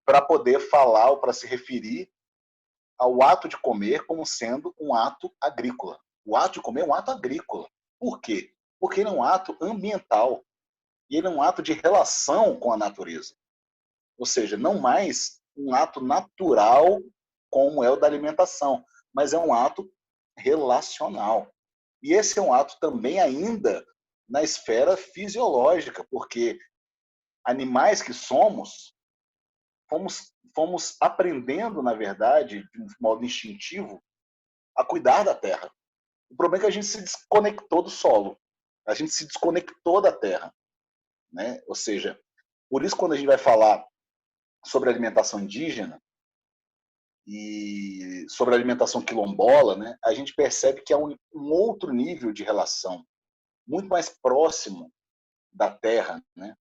para poder falar ou para se referir ao ato de comer como sendo um ato agrícola. O ato de comer é um ato agrícola. Por quê? Porque ele é um ato ambiental. E ele é um ato de relação com a natureza. Ou seja, não mais um ato natural como é o da alimentação, mas é um ato relacional. E esse é um ato também ainda na esfera fisiológica, porque animais que somos, fomos aprendendo, na verdade, de um modo instintivo, a cuidar da terra. O problema é que a gente se desconectou do solo, a gente se desconectou da terra, né? Ou seja, por isso quando a gente vai falar sobre alimentação indígena e sobre alimentação quilombola, né, a gente percebe que há um outro nível de relação, muito mais próximo da terra, né?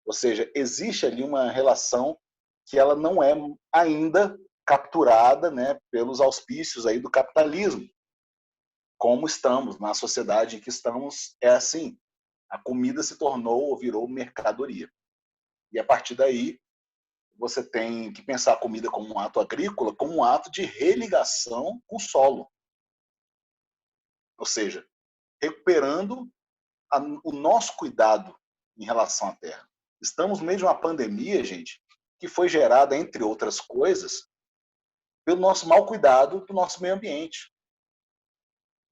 Ou seja, existe ali uma relação que ela não é ainda capturada, né, pelos auspícios aí do capitalismo. Como estamos, na sociedade em que estamos, é assim. A comida se tornou ou virou mercadoria. E a partir daí, você tem que pensar a comida como um ato agrícola, como um ato de religação com o solo. Ou seja, recuperando o nosso cuidado em relação à terra. Estamos no meio de uma pandemia, gente, que foi gerada, entre outras coisas, pelo nosso mau cuidado do nosso meio ambiente.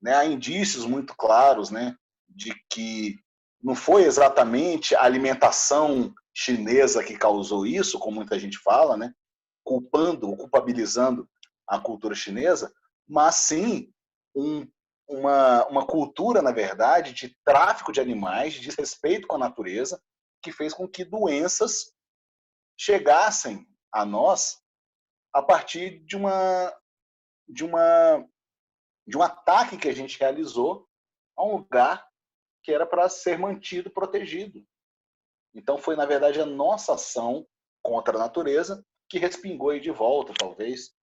Né? Há indícios muito claros, né, de que não foi exatamente a alimentação chinesa que causou isso, como muita gente fala, né, culpabilizando a cultura chinesa, mas sim um uma cultura, na verdade, de tráfico de animais, de desrespeito com a natureza, que fez com que doenças chegassem a nós a partir de um ataque que a gente realizou a um lugar que era para ser mantido protegido. Então foi, na verdade, a nossa ação contra a natureza que respingou aí de volta, talvez,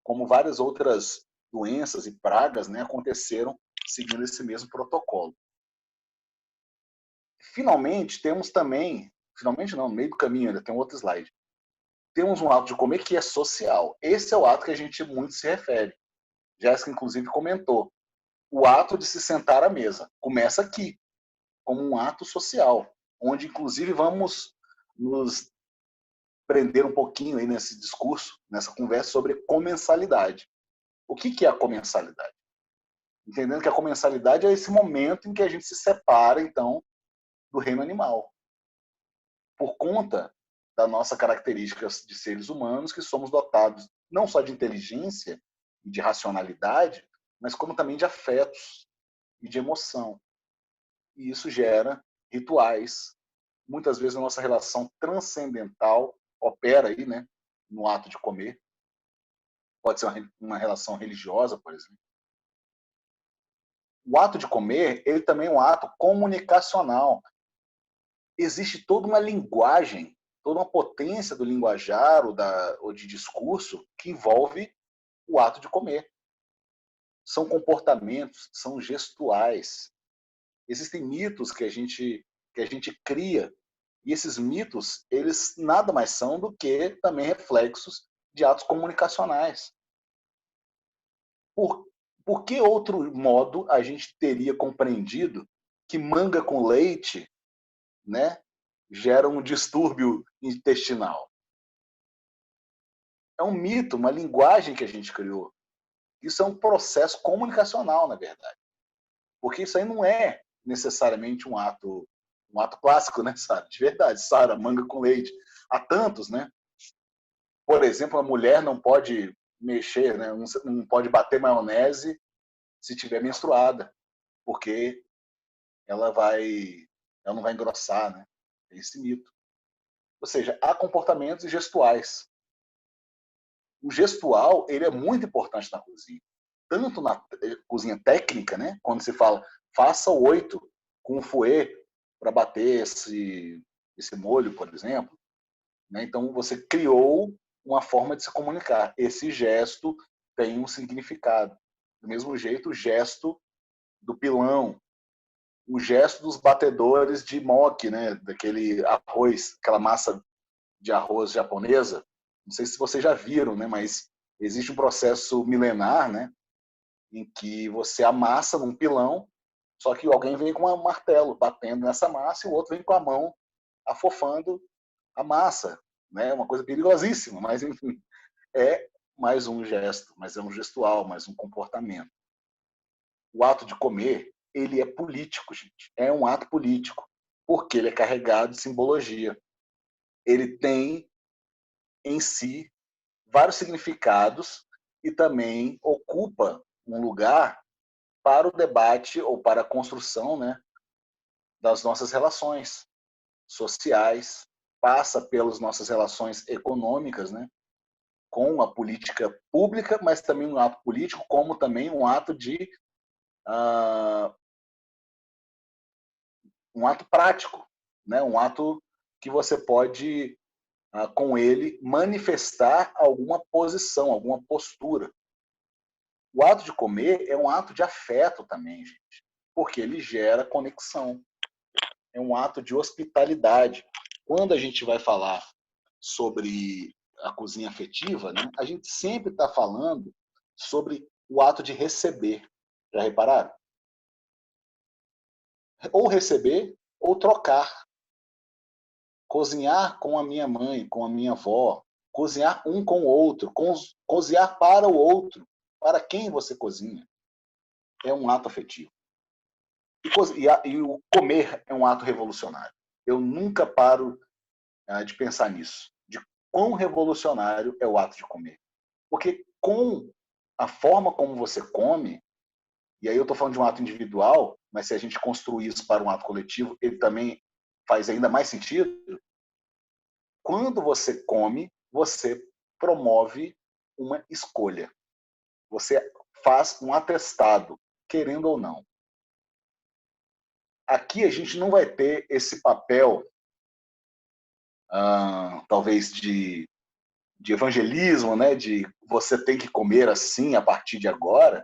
como várias outras doenças e pragas, né, aconteceram seguindo esse mesmo protocolo. Finalmente, temos também, finalmente não, no meio do caminho ainda tem um outro slide, temos um ato de comer que é social. Esse é o ato que a gente muito se refere. Jéssica, inclusive, comentou. O ato de se sentar à mesa. Começa aqui, como um ato social, onde, inclusive, vamos nos prender um pouquinho aí nesse discurso, nessa conversa sobre comensalidade. O que é a comensalidade? Entendendo que a comensalidade é esse momento em que a gente se separa, então, do reino animal. Por conta da nossa característica de seres humanos, que somos dotados não só de inteligência e de racionalidade, mas como também de afetos e de emoção. E isso gera rituais. Muitas vezes a nossa relação transcendental opera aí, né, no ato de comer. Pode ser uma relação religiosa, por exemplo. O ato de comer, ele também é um ato comunicacional. Existe toda uma linguagem, toda uma potência do linguajar ou de discurso que envolve o ato de comer. São comportamentos, são gestuais. Existem mitos que a gente cria, e esses mitos, eles nada mais são do que também reflexos de atos comunicacionais. Por que outro modo a gente teria compreendido que manga com leite, né, gera um distúrbio intestinal? É um mito, uma linguagem que a gente criou. Isso é um processo comunicacional, na verdade. Porque isso aí não é necessariamente um ato clássico, né, Sara? De verdade, Sara, manga com leite. Há tantos, né? Por exemplo, a mulher não pode mexer, né? Não pode bater maionese se tiver menstruada, porque ela não vai engrossar, né? É esse mito. Ou seja, há comportamentos gestuais. O gestual, ele é muito importante na cozinha. Tanto na cozinha técnica, né? Quando se fala, faça o 8 com o fouet para bater esse molho, por exemplo. Né? Então, você criou uma forma de se comunicar. Esse gesto tem um significado. Do mesmo jeito, o gesto do pilão, o gesto dos batedores de moque, né? Daquele arroz, aquela massa de arroz japonesa. Não sei se vocês já viram, né? Mas existe um processo milenar, né? Em que você amassa num pilão, só que alguém vem com um martelo batendo nessa massa e o outro vem com a mão afofando a massa, né? Uma coisa perigosíssima, mas enfim, é mais um gesto, mas é um gestual, mais um comportamento. O ato de comer, ele é político, gente. É um ato político, porque ele é carregado de simbologia. Ele tem em si vários significados e também ocupa um lugar para o debate ou para a construção, né, das nossas relações sociais, passa pelas nossas relações econômicas, né, com a política pública, mas também um ato político, como também um ato de um ato prático, né, um ato que você pode com ele manifestar alguma posição, alguma postura. O ato de comer é um ato de afeto também, gente, porque ele gera conexão. É um ato de hospitalidade. Quando a gente vai falar sobre a cozinha afetiva, né, a gente sempre está falando sobre o ato de receber. Já repararam? Ou receber ou trocar. Cozinhar com a minha mãe, com a minha avó, cozinhar um com o outro, cozinhar para o outro, para quem você cozinha. É um ato afetivo. E o comer é um ato revolucionário. Eu nunca paro de pensar nisso, de quão revolucionário é o ato de comer. Porque com a forma como você come, e aí eu estou falando de um ato individual, mas se a gente construir isso para um ato coletivo, ele também faz ainda mais sentido. Quando você come, você promove uma escolha. Você faz um atestado, querendo ou não. Aqui a gente não vai ter esse papel, talvez, de evangelismo, né? De você tem que comer assim a partir de agora,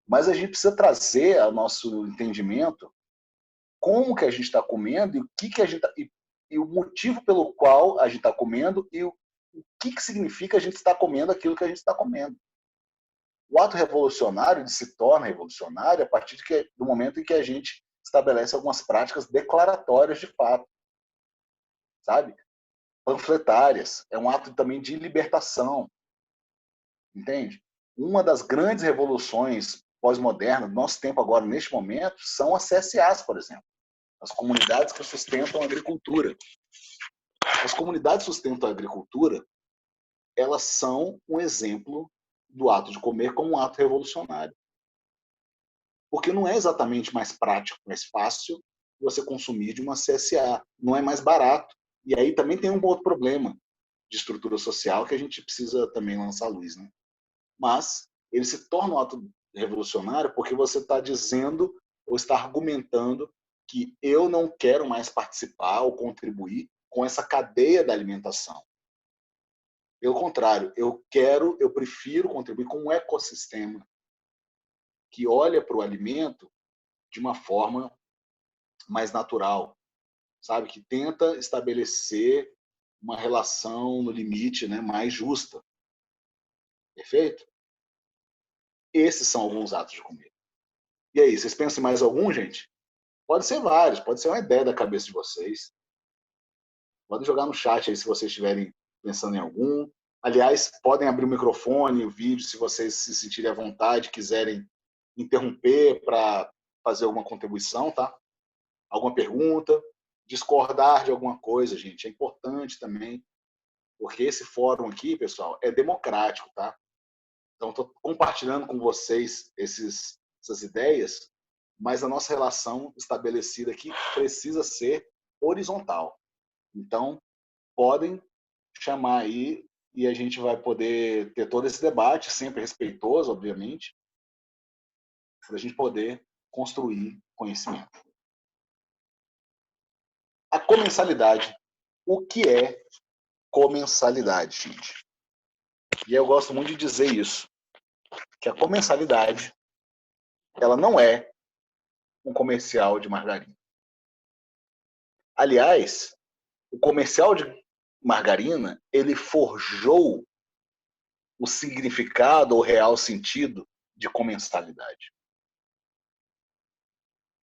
mas a gente precisa trazer ao nosso entendimento como que a gente está comendo e o que a gente e o motivo pelo qual a gente está comendo e o que significa a gente estar comendo aquilo que a gente está comendo. O ato revolucionário se torna revolucionário a partir do momento em que a gente estabelece algumas práticas declaratórias de fato, sabe? Panfletárias. É um ato também de libertação, entende? Uma das grandes revoluções pós-modernas do nosso tempo agora, neste momento, são as CSAs, por exemplo. As comunidades que sustentam a agricultura. As comunidades que sustentam a agricultura, elas são um exemplo do ato de comer como um ato revolucionário. Porque não é exatamente mais prático, mais fácil você consumir de uma CSA. Não é mais barato. E aí também tem um outro problema de estrutura social que a gente precisa também lançar à luz, né? Mas ele se torna um ato revolucionário porque você está dizendo ou está argumentando que eu não quero mais participar ou contribuir com essa cadeia da alimentação. Pelo contrário, eu prefiro contribuir com um ecossistema que olha para o alimento de uma forma mais natural, sabe? Que tenta estabelecer uma relação no limite, né, mais justa. Perfeito? Esses são alguns atos de comer. E aí, vocês pensam em mais algum, gente? Pode ser vários, pode ser uma ideia da cabeça de vocês. Podem jogar no chat aí se vocês estiverem pensando em algum. Aliás, podem abrir o microfone, o vídeo, se vocês se sentirem à vontade, quiserem interromper para fazer alguma contribuição, tá? Alguma pergunta, discordar de alguma coisa, gente, é importante também, porque esse fórum aqui, pessoal, é democrático, tá? Então, estou compartilhando com vocês essas ideias, mas a nossa relação estabelecida aqui precisa ser horizontal. Então, podem chamar aí e a gente vai poder ter todo esse debate, sempre respeitoso, obviamente, para a gente poder construir conhecimento. A comensalidade. O que é comensalidade, gente? E eu gosto muito de dizer isso, que a comensalidade, ela não é um comercial de margarina. Aliás, o comercial de margarina, ele forjou o significado ou real sentido de comensalidade.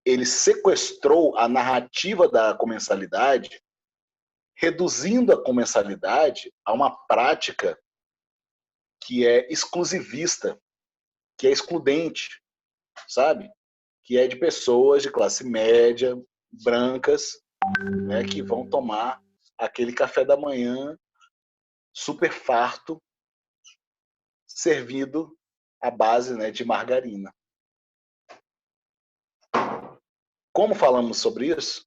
Ele sequestrou a narrativa da comensalidade, reduzindo a comensalidade a uma prática que é exclusivista, que é excludente, sabe? Que é de pessoas de classe média, brancas, né, que vão tomar aquele café da manhã super farto, servido à base, né, de margarina. Como falamos sobre isso?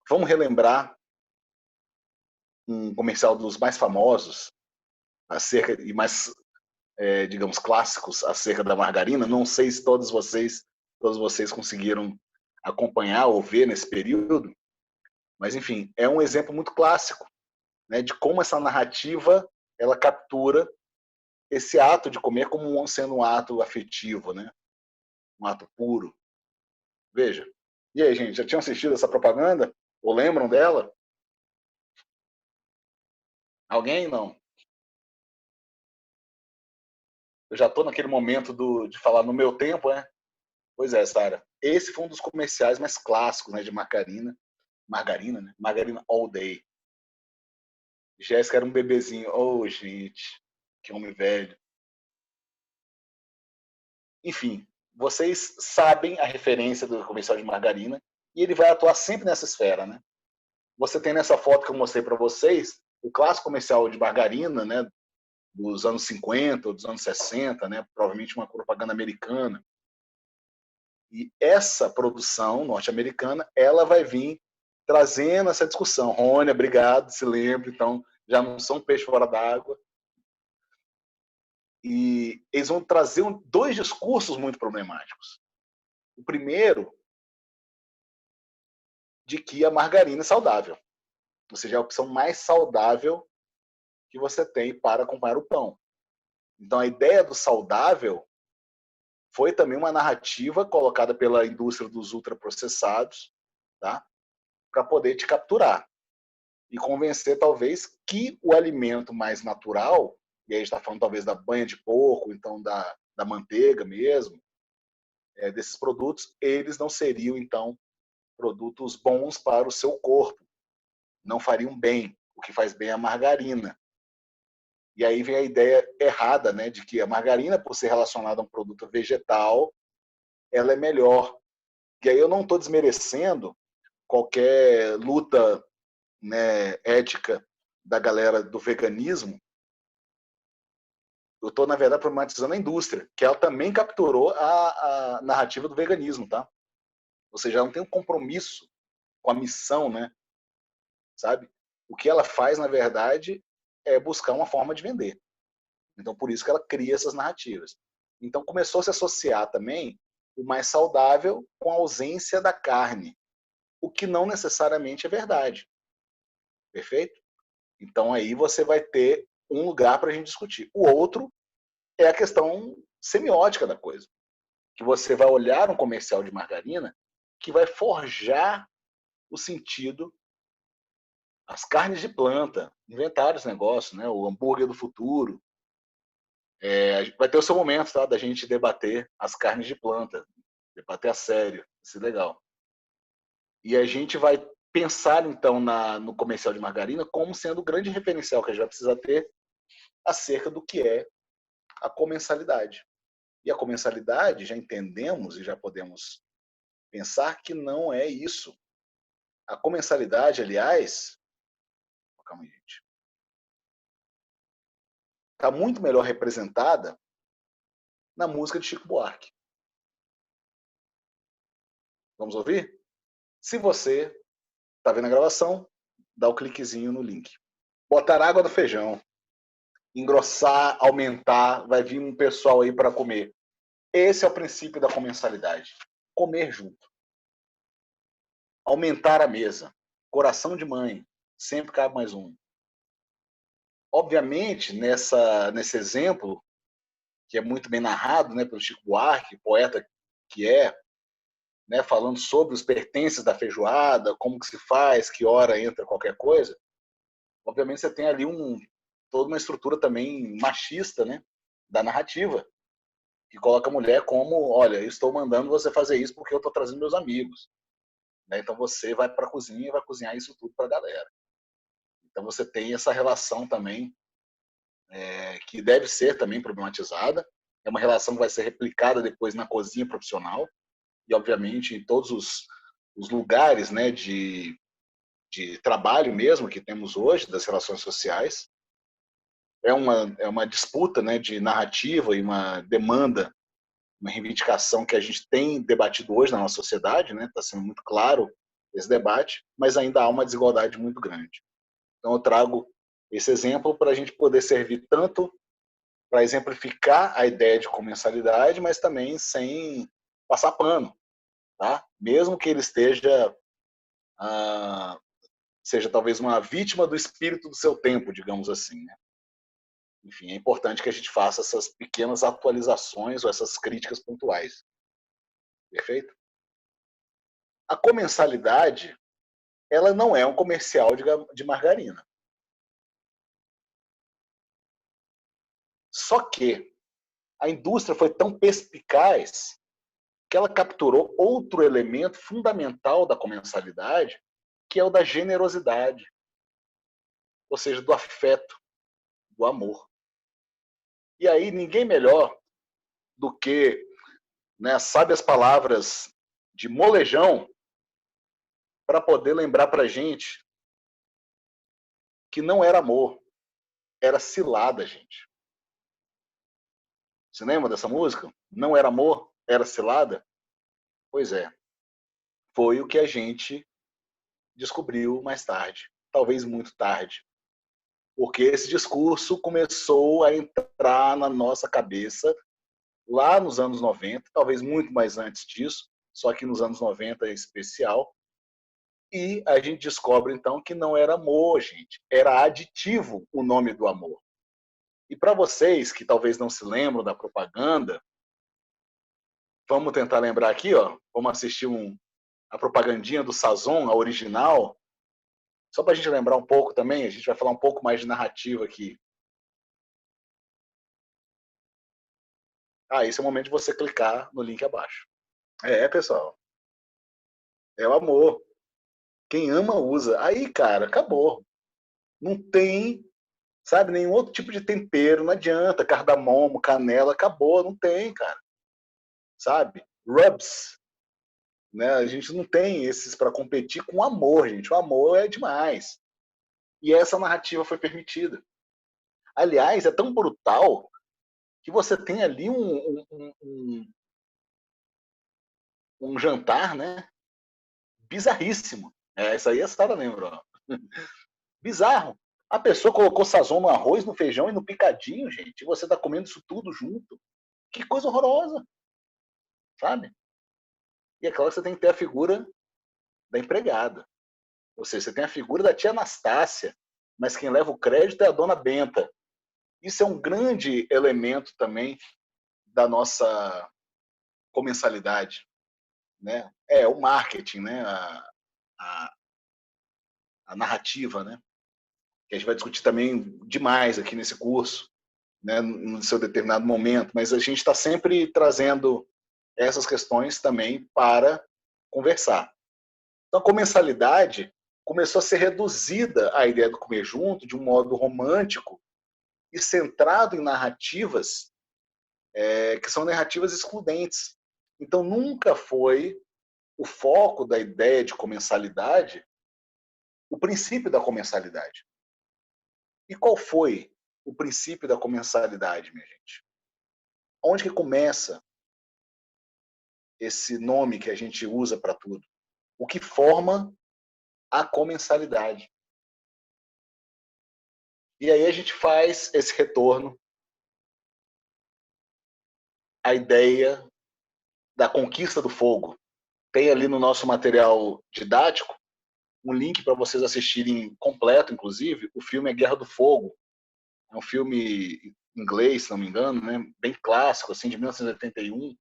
Vamos relembrar um comercial dos mais famosos acerca e mais, digamos, clássicos acerca da margarina. Não sei se todos vocês conseguiram acompanhar ou ver nesse período, mas enfim, é um exemplo muito clássico, né, de como essa narrativa ela captura esse ato de comer como sendo um ato afetivo, né, um ato puro. Veja. E aí, gente, já tinham assistido essa propaganda? Ou lembram dela? Alguém? Não. Eu já estou naquele momento de falar no meu tempo, né? Pois é, Sara. Esse foi um dos comerciais mais clássicos, né, de margarina, né? Margarina All Day. Jéssica era um bebezinho. Oh, gente, que homem velho. Enfim, vocês sabem a referência do comercial de margarina e ele vai atuar sempre nessa esfera, né? Você tem nessa foto que eu mostrei para vocês o clássico comercial de margarina, né? dos anos 50 ou dos anos 60, né? Provavelmente uma propaganda americana. E essa produção norte-americana, ela vai vir trazendo essa discussão. Rônia, obrigado, se lembra, então já não são peixe fora d'água. E eles vão trazer dois discursos muito problemáticos. O primeiro, de que a margarina é saudável. Ou seja, é a opção mais saudável que você tem para acompanhar o pão. Então, a ideia do saudável foi também uma narrativa colocada pela indústria dos ultraprocessados, tá? Para poder te capturar e convencer, talvez, que o alimento mais natural, e aí a gente está falando talvez da banha de porco, então da manteiga mesmo, desses produtos, eles não seriam, então, produtos bons para o seu corpo. Não fariam bem. O que faz bem é a margarina. E aí vem a ideia errada, né, de que a margarina, por ser relacionada a um produto vegetal, ela é melhor. E aí eu não estou desmerecendo qualquer luta, né, ética da galera do veganismo. Eu estou, na verdade, problematizando a indústria, que ela também capturou a narrativa do veganismo, tá? Ou seja, ela não tem um compromisso com a missão, né? Sabe? O que ela faz, na verdade, é buscar uma forma de vender. Então, por isso que ela cria essas narrativas. Então, começou a se associar também o mais saudável com a ausência da carne, o que não necessariamente é verdade. Perfeito? Então, aí você vai ter um lugar para a gente discutir. O outro é a questão semiótica da coisa, que você vai olhar um comercial de margarina que vai forjar o sentido. As carnes de planta, inventaram esse negócio, né? O hambúrguer do futuro. Vai ter o seu momento, tá? Da gente debater as carnes de planta, debater a sério, isso é legal. E a gente vai pensar, então, no comercial de margarina como sendo o grande referencial que a gente vai precisar ter acerca do que é a comensalidade. E a comensalidade, já entendemos e já podemos pensar que não é isso. A comensalidade, aliás, calma aí, gente, está muito melhor representada na música de Chico Buarque. Vamos ouvir? Se você está vendo a gravação, dá o cliquezinho no link. Botar água no feijão. Engrossar, aumentar, vai vir um pessoal aí para comer. Esse é o princípio da comensalidade. Comer junto. Aumentar a mesa. Coração de mãe. Sempre cabe mais um. Obviamente, nesse exemplo, que é muito bem narrado, né, pelo Chico Buarque, poeta que é, né, falando sobre os pertences da feijoada, como que se faz, que hora entra qualquer coisa, obviamente você tem ali toda uma estrutura também machista, né, da narrativa, que coloca a mulher como, olha, eu estou mandando você fazer isso porque eu estou trazendo meus amigos. Né, então você vai para a cozinha e vai cozinhar isso tudo para a galera. Então você tem essa relação também, que deve ser também problematizada. É uma relação que vai ser replicada depois na cozinha profissional e, obviamente, em todos os lugares, né, de trabalho mesmo que temos hoje, das relações sociais. É uma disputa, né, de narrativa e uma demanda, uma reivindicação que a gente tem debatido hoje na nossa sociedade, né? Está sendo muito claro esse debate, mas ainda há uma desigualdade muito grande. Então eu trago esse exemplo para a gente poder servir tanto para exemplificar a ideia de comensalidade, mas também sem passar pano, tá? Mesmo que ele esteja seja talvez uma vítima do espírito do seu tempo, digamos assim, né? Enfim, é importante que a gente faça essas pequenas atualizações ou essas críticas pontuais. Perfeito? A comensalidade, ela não é um comercial de margarina. Só que a indústria foi tão perspicaz que ela capturou outro elemento fundamental da comensalidade, que é o da generosidade, ou seja, do afeto, do amor. E aí ninguém melhor do que, né, sabe as palavras de Molejão para poder lembrar para a gente que não era amor, era cilada, gente. Você lembra dessa música? Não era amor, era cilada? Pois é, foi o que a gente descobriu mais tarde, talvez muito tarde, porque esse discurso começou a entrar na nossa cabeça lá nos anos 90, talvez muito mais antes disso, só que nos anos 90 é especial, e a gente descobre então que não era amor, gente, era aditivo o nome do amor. E para vocês que talvez não se lembram da propaganda, vamos tentar lembrar aqui, ó, vamos assistir a propagandinha do Sazon, a original, só para a gente lembrar um pouco também, a gente vai falar um pouco mais de narrativa aqui. Esse é o momento de você clicar no link abaixo. Pessoal, é o amor. Quem ama, usa. Aí, cara, acabou. Não tem, sabe, nenhum outro tipo de tempero, não adianta. Cardamomo, canela, acabou, não tem, cara. Sabe? Rubs, né? A gente não tem esses para competir com o amor, gente. O amor é demais. E essa narrativa foi permitida. Aliás, é tão brutal que você tem ali um jantar, né? Bizarríssimo. Isso aí a Sara lembra. Ó. Bizarro. A pessoa colocou sazon no arroz, no feijão e no picadinho, gente. E você tá comendo isso tudo junto. Que coisa horrorosa. Sabe? E é claro que você tem que ter a figura da empregada. Ou seja, você tem a figura da tia Anastácia, mas quem leva o crédito é a dona Benta. Isso é um grande elemento também da nossa comensalidade. Né? O marketing, né? A narrativa, né? Que a gente vai discutir também demais aqui nesse curso, né? No seu determinado momento, mas a gente está sempre trazendo essas questões também para conversar. Então, a comensalidade começou a ser reduzida à ideia do comer junto de um modo romântico e centrado em narrativas que são narrativas excludentes. Então, nunca foi o foco da ideia de comensalidade o princípio da comensalidade. E qual foi o princípio da comensalidade, minha gente? Onde que começa esse nome que a gente usa para tudo? O que forma a comensalidade? E aí a gente faz esse retorno à ideia da conquista do fogo. Tem ali no nosso material didático um link para vocês assistirem completo, inclusive. O filme é Guerra do Fogo. É um filme inglês, se não me engano, né? Bem clássico, assim, de 1981,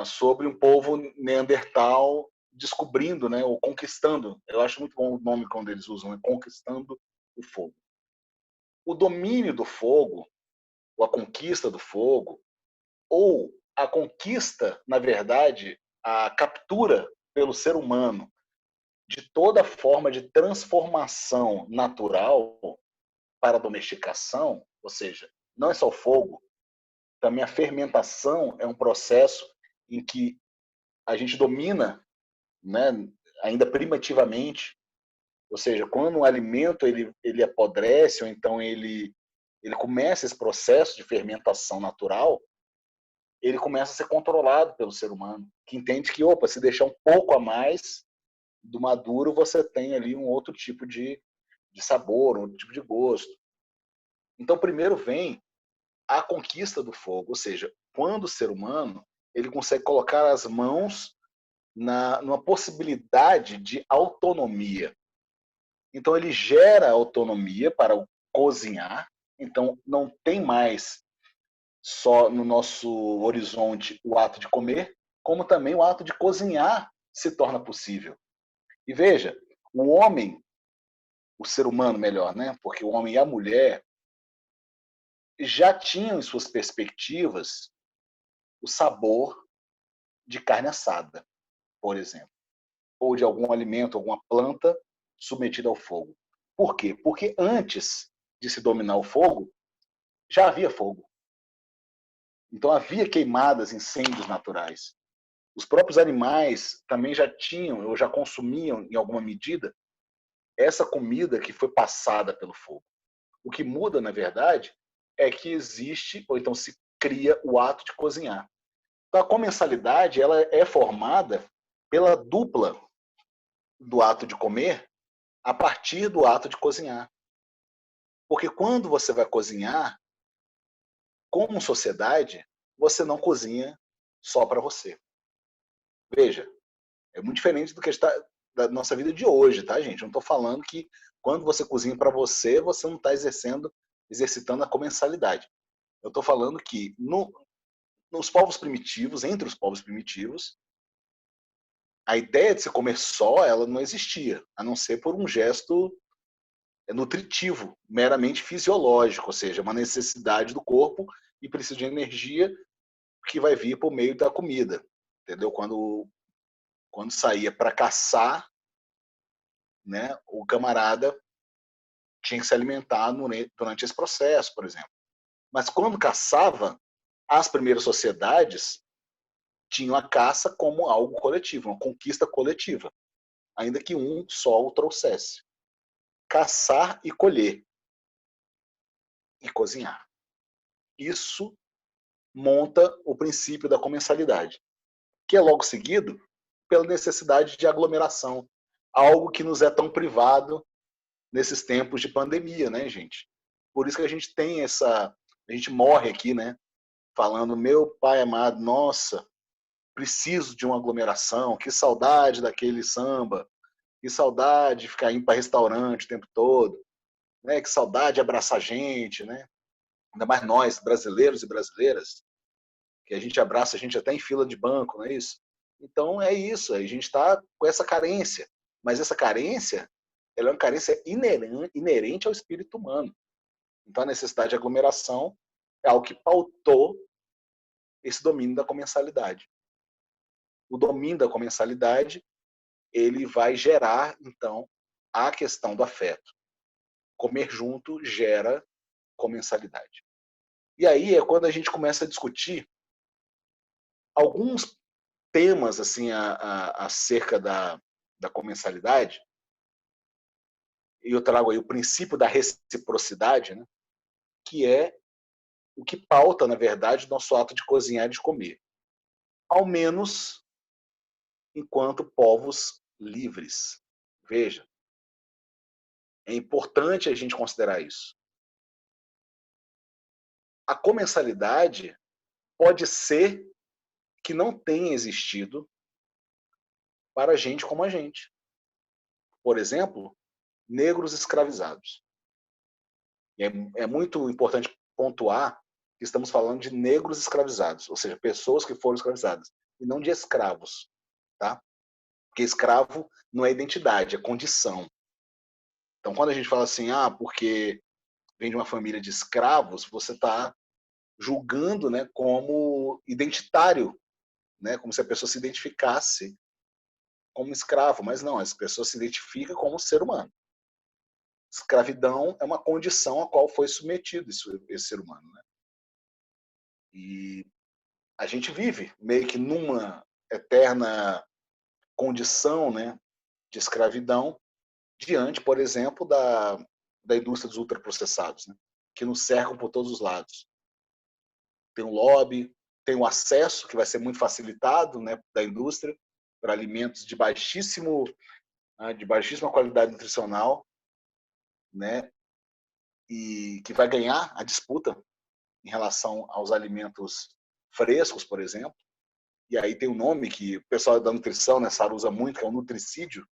sobre um povo neandertal descobrindo, né, ou conquistando. Eu acho muito bom o nome quando eles usam, né, conquistando o fogo. O domínio do fogo, ou a conquista do fogo, ou a conquista, na verdade, a captura pelo ser humano de toda forma de transformação natural para a domesticação, ou seja, não é só o fogo, também a fermentação é um processo em que a gente domina, né, ainda primitivamente, ou seja, quando o alimento ele apodrece ou então ele começa esse processo de fermentação natural, ele começa a ser controlado pelo ser humano, que entende que, opa, se deixar um pouco a mais do maduro, você tem ali um outro tipo de sabor, um outro tipo de gosto. Então, primeiro vem a conquista do fogo, ou seja, quando o ser humano ele consegue colocar as mãos numa possibilidade de autonomia. Então, ele gera autonomia para o cozinhar. Então, não tem mais só no nosso horizonte o ato de comer, como também o ato de cozinhar se torna possível. E veja, o homem, o ser humano melhor, né? Porque o homem e a mulher já tinham em suas perspectivas o sabor de carne assada, por exemplo, ou de algum alimento, alguma planta submetida ao fogo. Por quê? Porque antes de se dominar o fogo, já havia fogo. Então havia queimadas, incêndios naturais. Os próprios animais também já tinham ou já consumiam, em alguma medida, essa comida que foi passada pelo fogo. O que muda, na verdade, é que existe, ou então se cria o ato de cozinhar. Então, a comensalidade ela é formada pela dupla do ato de comer a partir do ato de cozinhar. Porque quando você vai cozinhar, como sociedade, você não cozinha só para você. Veja, é muito diferente do que está da nossa vida de hoje, tá, gente? Eu não estou falando que quando você cozinha para você, você não está exercitando a comensalidade. Eu estou falando que nos povos primitivos, entre os povos primitivos, a ideia de se comer só, ela não existia, a não ser por um gesto nutritivo, meramente fisiológico, ou seja, uma necessidade do corpo e precisa de energia que vai vir por meio da comida, entendeu? Quando saía para caçar, né, o camarada tinha que se alimentar durante esse processo, por exemplo. Mas quando caçava, as primeiras sociedades tinham a caça como algo coletivo, uma conquista coletiva, ainda que um só o trouxesse. Caçar e colher e cozinhar. Isso monta o princípio da comensalidade, que é logo seguido pela necessidade de aglomeração, algo que nos é tão privado nesses tempos de pandemia, né, gente? Por isso que a gente tem a gente morre aqui, né, falando, meu pai amado, nossa, preciso de uma aglomeração, que saudade daquele samba, que saudade de ficar indo para restaurante o tempo todo, né? Que saudade de abraçar a gente, né? Ainda mais nós, brasileiros e brasileiras, que a gente abraça a gente até em fila de banco, não é isso? Então é isso, a gente está com essa carência, mas essa carência, ela é uma carência inerente ao espírito humano. Então a necessidade de aglomeração é algo que pautou esse domínio da comensalidade. O domínio da comensalidade, ele vai gerar, então, a questão do afeto. Comer junto gera comensalidade. E aí é quando a gente começa a discutir alguns temas assim acerca da comensalidade, e eu trago aí o princípio da reciprocidade, né, que é o que pauta, na verdade, o nosso ato de cozinhar e de comer. Ao menos enquanto povos livres. Veja, é importante a gente considerar isso. A comensalidade pode ser que não tenha existido para gente como a gente. Por exemplo, negros escravizados. E é muito importante pontuar que estamos falando de negros escravizados, ou seja, pessoas que foram escravizadas, e não de escravos, tá? Porque escravo não é identidade, é condição. Então, quando a gente fala assim, porque vem de uma família de escravos, você está julgando, né, como identitário, né, como se a pessoa se identificasse como escravo, mas não, as pessoas se identificam como ser humano. Escravidão é uma condição a qual foi submetido esse ser humano, né? E a gente vive meio que numa eterna condição, né, de escravidão diante, por exemplo, da indústria dos ultraprocessados, né, que nos cercam por todos os lados. Tem um lobby, tem o acesso que vai ser muito facilitado, né, da indústria para alimentos de baixíssima qualidade nutricional, né, e que vai ganhar a disputa em relação aos alimentos frescos, por exemplo. E aí tem um nome que o pessoal da nutrição, né, Sara, usa muito, que é o nutricídio.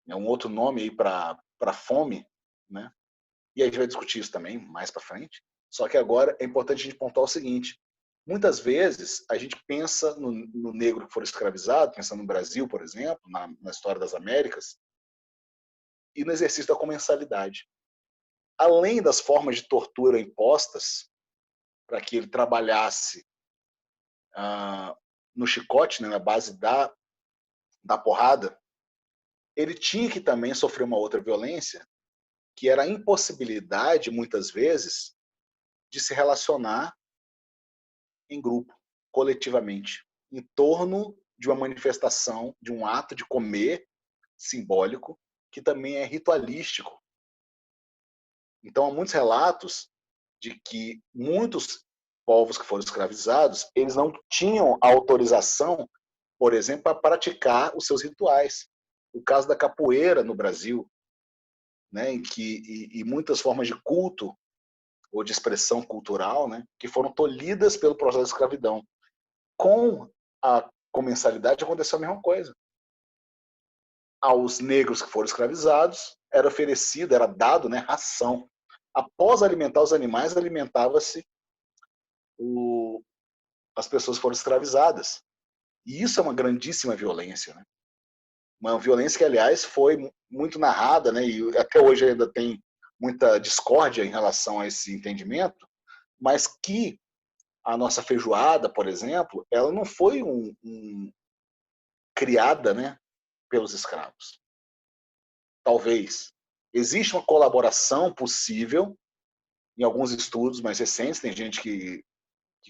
É um outro nome aí para fome, né? E a gente vai discutir isso também mais para frente. Só que agora é importante a gente pontuar o seguinte: muitas vezes a gente pensa no negro que for escravizado, pensando no Brasil, por exemplo, na história das Américas, e no exercício da comensalidade. Além das formas de tortura impostas para que ele trabalhasse no chicote, né, na base da porrada, ele tinha que também sofrer uma outra violência, que era a impossibilidade, muitas vezes, de se relacionar em grupo, coletivamente, em torno de uma manifestação, de um ato de comer simbólico, que também é ritualístico. Então, há muitos relatos de que muitos povos que foram escravizados, eles não tinham autorização, por exemplo, para praticar os seus rituais. O caso da capoeira no Brasil, né, em que e muitas formas de culto ou de expressão cultural, né, que foram tolhidas pelo processo de escravidão. Com a comensalidade aconteceu a mesma coisa. Aos negros que foram escravizados era oferecido, era dado, né, ração. Após alimentar os animais, alimentava-se as pessoas que foram escravizadas. E isso é uma grandíssima violência, né? Uma violência que, aliás, foi muito narrada, né, e até hoje ainda tem muita discórdia em relação a esse entendimento, mas que a nossa feijoada, por exemplo, ela não foi criada, né, pelos escravos. Talvez. Existe uma colaboração possível em alguns estudos mais recentes, tem gente que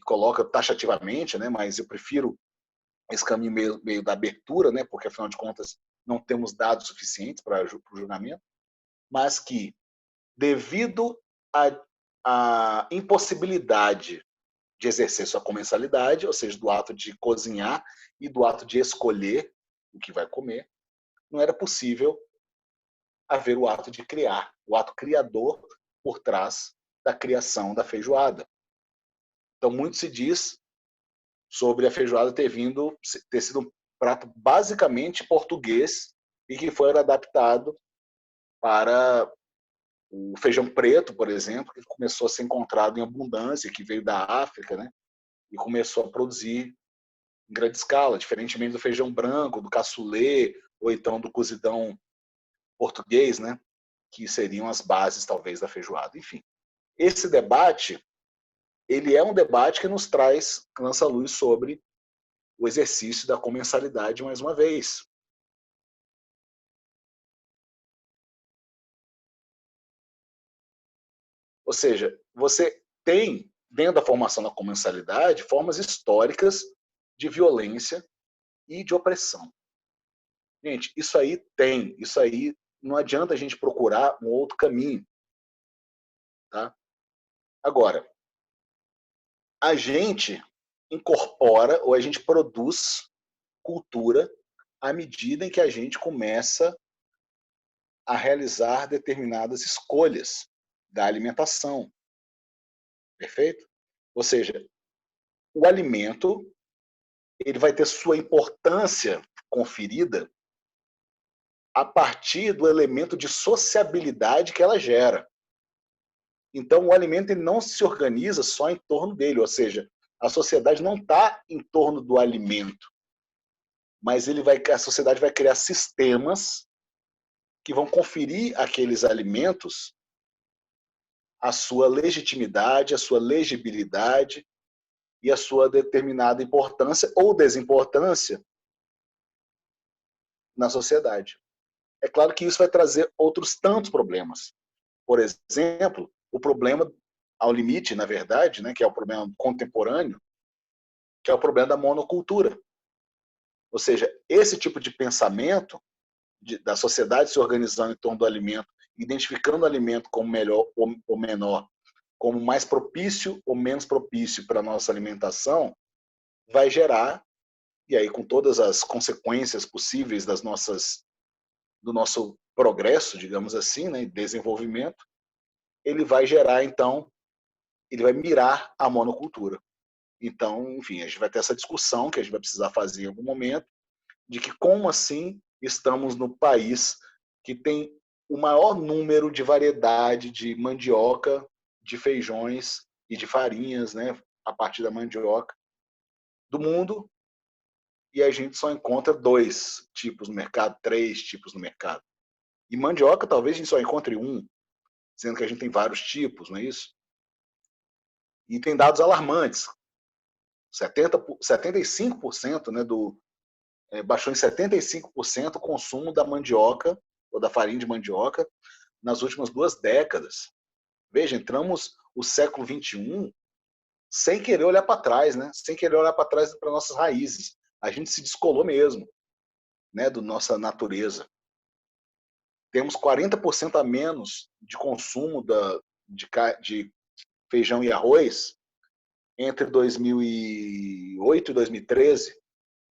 coloca taxativamente, né, mas eu prefiro esse caminho meio da abertura, né, porque, afinal de contas, não temos dados suficientes para o julgamento, mas que, devido à impossibilidade de exercer sua comensalidade, ou seja, do ato de cozinhar e do ato de escolher o que vai comer, não era possível haver o ato de criar, o ato criador por trás da criação da feijoada. Então, muito se diz sobre a feijoada ter sido um prato basicamente português e que foi adaptado para o feijão preto, por exemplo, que começou a ser encontrado em abundância, que veio da África, né? E começou a produzir em grande escala, diferentemente do feijão branco, do cassoulet, ou então do cozidão português, né? Que seriam as bases, talvez, da feijoada. Enfim, esse debate, ele é um debate que nos lança luz sobre o exercício da comensalidade mais uma vez. Ou seja, você tem, dentro da formação da comensalidade, formas históricas de violência e de opressão. Gente, isso aí não adianta a gente procurar um outro caminho. Tá? Agora, a gente incorpora ou a gente produz cultura à medida em que a gente começa a realizar determinadas escolhas da alimentação. Perfeito? Ou seja, o alimento ele vai ter sua importância conferida a partir do elemento de sociabilidade que ela gera. Então, o alimento ele não se organiza só em torno dele, ou seja, a sociedade não está em torno do alimento, mas a sociedade vai criar sistemas que vão conferir àqueles alimentos a sua legitimidade, a sua legibilidade e a sua determinada importância ou desimportância na sociedade. É claro que isso vai trazer outros tantos problemas. Por exemplo, o problema ao limite, na verdade, né, que é o problema contemporâneo, que é o problema da monocultura. Ou seja, esse tipo de pensamento da sociedade se organizando em torno do alimento, identificando o alimento como melhor ou menor, como mais propício ou menos propício para a nossa alimentação, vai gerar, e aí com todas as consequências possíveis do nosso progresso, digamos assim, né, desenvolvimento, ele vai gerar, então, ele vai mirar a monocultura. Então, enfim, a gente vai ter essa discussão que a gente vai precisar fazer em algum momento, de que como assim estamos no país que tem o maior número de variedade de mandioca, de feijões e de farinhas, né, a partir da mandioca do mundo, e a gente só encontra 2 tipos no mercado, 3 tipos no mercado. E mandioca talvez a gente só encontre um, sendo que a gente tem vários tipos, não é isso? E tem dados alarmantes. 75%, né, baixou em 75% o consumo da mandioca ou da farinha de mandioca nas últimas 2 décadas. Veja, entramos o século XXI sem querer olhar para trás, né? Sem querer olhar para trás para nossas raízes. A gente se descolou mesmo, né, da nossa natureza. Temos 40% a menos de consumo de feijão e arroz entre 2008 e 2013,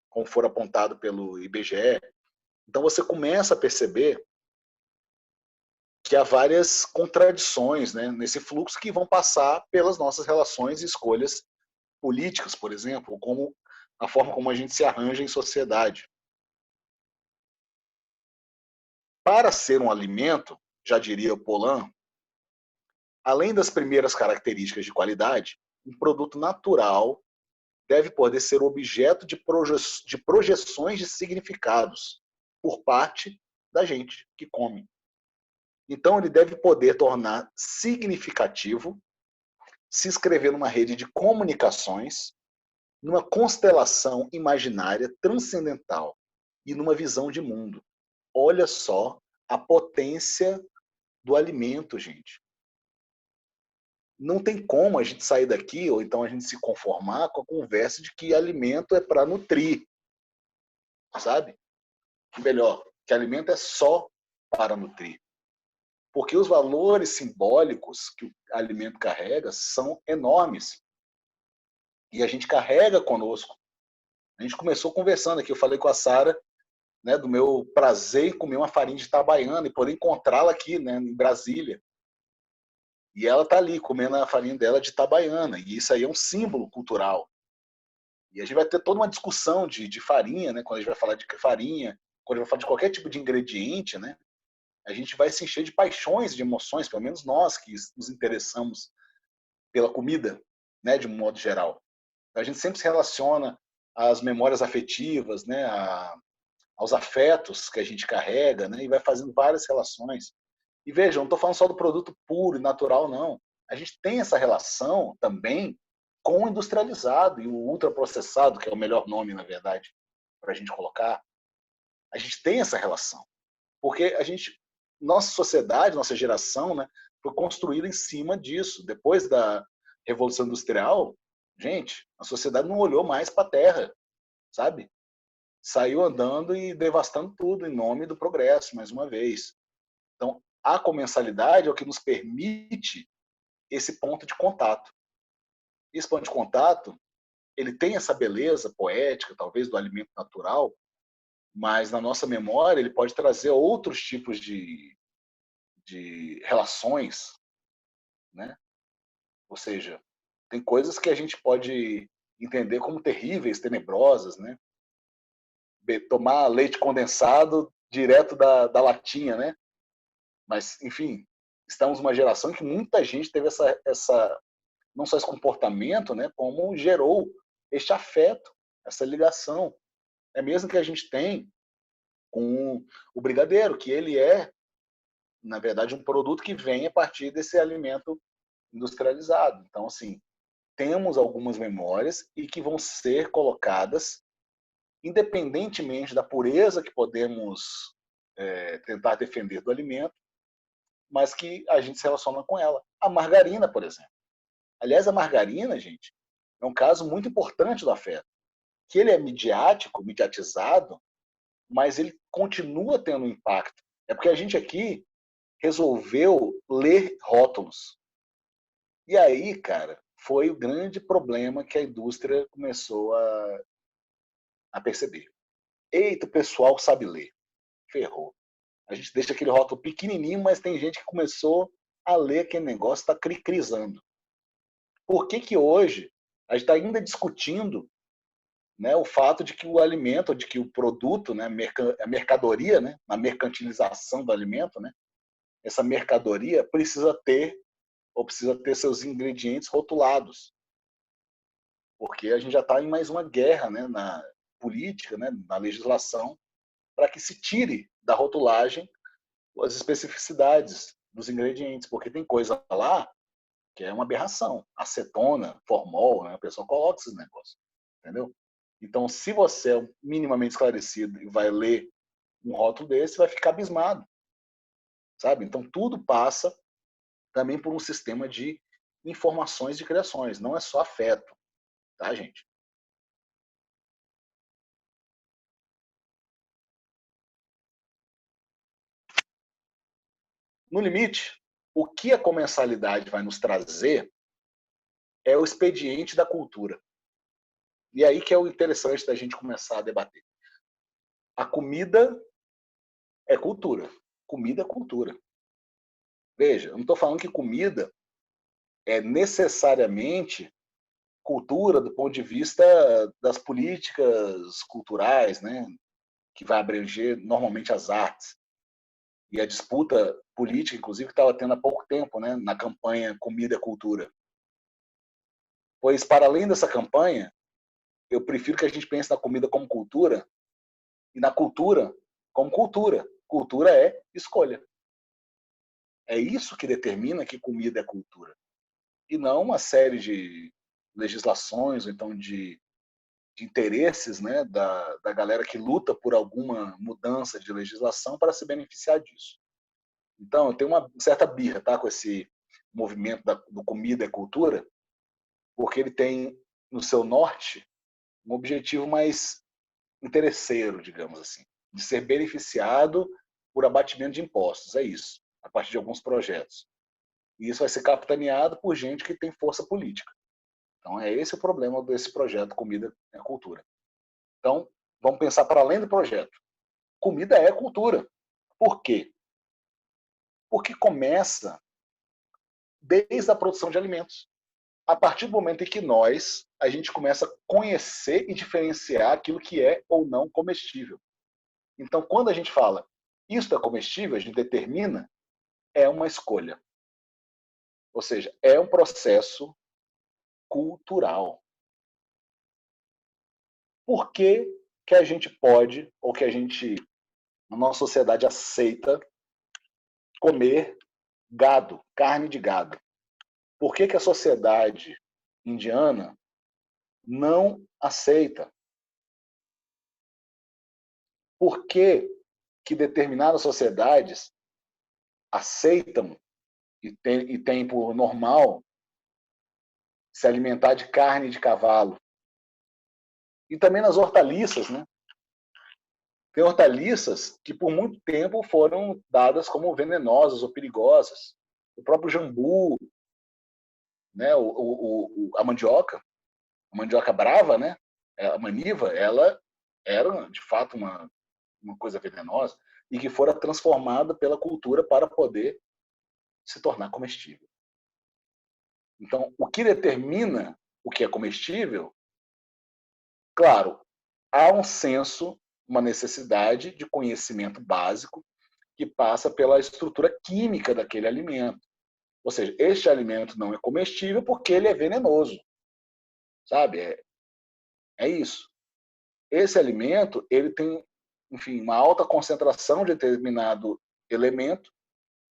como for apontado pelo IBGE. Então você começa a perceber que há várias contradições, né, nesse fluxo que vão passar pelas nossas relações e escolhas políticas, por exemplo, como a forma como a gente se arranja em sociedade. Para ser um alimento, já diria o Polan, além das primeiras características de qualidade, um produto natural deve poder ser objeto de projeções de significados por parte da gente que come. Então, ele deve poder tornar significativo, se inscrever numa rede de comunicações, numa constelação imaginária transcendental e numa visão de mundo. Olha só a potência do alimento, gente. Não tem como a gente sair daqui, ou então a gente se conformar com a conversa de que alimento é para nutrir, sabe? Melhor, que alimento é só para nutrir. Porque os valores simbólicos que o alimento carrega são enormes. E a gente carrega conosco. A gente começou conversando aqui, eu falei com a Sara, né, do meu prazer em comer uma farinha de Itabaiana e poder encontrá-la aqui, né, em Brasília. E ela está ali comendo a farinha dela de Itabaiana. E isso aí é um símbolo cultural. E a gente vai ter toda uma discussão de farinha, né, quando a gente vai falar de farinha, quando a gente vai falar de qualquer tipo de ingrediente, né, a gente vai se encher de paixões, de emoções, pelo menos nós que nos interessamos pela comida, né, de um modo geral. A gente sempre se relaciona às memórias afetivas, né, aos afetos que a gente carrega, né, e vai fazendo várias relações. E veja, não estou falando só do produto puro e natural, não. A gente tem essa relação também com o industrializado e o ultraprocessado, que é o melhor nome, na verdade, para a gente colocar. A gente tem essa relação. Porque a gente, nossa sociedade, nossa geração, né, foi construída em cima disso. Depois da Revolução Industrial, gente, a sociedade não olhou mais para a terra, sabe? Saiu andando e devastando tudo em nome do progresso, mais uma vez. Então, a comensalidade é o que nos permite esse ponto de contato. Esse ponto de contato, ele tem essa beleza poética, talvez, do alimento natural, mas na nossa memória ele pode trazer outros tipos de relações, né? Ou seja, tem coisas que a gente pode entender como terríveis, tenebrosas, né? Tomar leite condensado direto da latinha, né? Mas, enfim, estamos numa geração que muita gente teve essa não só esse comportamento, né, como gerou este afeto, essa ligação. É mesmo que a gente tem com o brigadeiro, que ele é, na verdade, um produto que vem a partir desse alimento industrializado. Então, assim, temos algumas memórias e que vão ser colocadas, independentemente da pureza que podemos tentar defender do alimento, mas que a gente se relaciona com ela. A margarina, por exemplo. Aliás, a margarina, gente, é um caso muito importante do afeto. Que ele é midiático, mediatizado, mas ele continua tendo um impacto. É porque a gente aqui resolveu ler rótulos. E aí, cara, foi o grande problema que a indústria começou a perceber. Eita, o pessoal sabe ler. Ferrou. A gente deixa aquele rótulo pequenininho, mas tem gente que começou a ler aquele negócio, está crisando. Por que hoje a gente está ainda discutindo, né, o fato de que o alimento, de que o produto, né, a mercadoria, né, a mercantilização do alimento, né, essa mercadoria precisa ter seus ingredientes rotulados, porque a gente já está em mais uma guerra, né, na política, né, na legislação, para que se tire da rotulagem as especificidades dos ingredientes, porque tem coisa lá que é uma aberração, acetona, formol, né, a pessoa coloca esses negócios, entendeu? Então, se você é minimamente esclarecido e vai ler um rótulo desse, vai ficar abismado, sabe? Então, tudo passa também por um sistema de informações de criações, não é só afeto, tá, gente? No limite, o que a comensalidade vai nos trazer é o expediente da cultura. E aí que é o interessante da gente começar a debater. A comida é cultura. Comida é cultura. Veja, eu não estou falando que comida é necessariamente cultura do ponto de vista das políticas culturais, né? Que vai abranger normalmente as artes. E a disputa política, inclusive, que estava tendo há pouco tempo, né? Na campanha Comida é Cultura. Pois, para além dessa campanha, eu prefiro que a gente pense na comida como cultura e na cultura como cultura. Cultura é escolha. É isso que determina que comida é cultura. E não uma série de legislações, ou então de interesses, né, da galera que luta por alguma mudança de legislação para se beneficiar disso. Então, eu tenho uma certa birra, tá, com esse movimento do comida é cultura, porque ele tem no seu norte um objetivo mais interesseiro, digamos assim, de ser beneficiado por abatimento de impostos, é isso, a partir de alguns projetos. E isso vai ser capitaneado por gente que tem força política. Então, é esse o problema desse projeto Comida é Cultura. Então, vamos pensar para além do projeto. Comida é cultura. Por quê? Porque começa desde a produção de alimentos. A partir do momento em que a gente começa a conhecer e diferenciar aquilo que é ou não comestível. Então, quando a gente fala isso é comestível, a gente determina, é uma escolha. Ou seja, é um processo cultural. Por que que a gente pode, ou que a gente, na nossa sociedade, aceita comer gado, carne de gado? Por que que a sociedade indiana não aceita? Por que que determinadas sociedades aceitam e têm por normal se alimentar de carne de cavalo? E também nas hortaliças, né? Tem hortaliças que por muito tempo foram dadas como venenosas ou perigosas. O próprio jambu, né? A mandioca brava, né? A maniva, ela era de fato uma coisa venenosa e que fora transformada pela cultura para poder se tornar comestível. Então, o que determina o que é comestível, claro, há um senso, uma necessidade de conhecimento básico que passa pela estrutura química daquele alimento. Ou seja, este alimento não é comestível porque ele é venenoso. Sabe? É isso. Esse alimento, ele tem, enfim, uma alta concentração de determinado elemento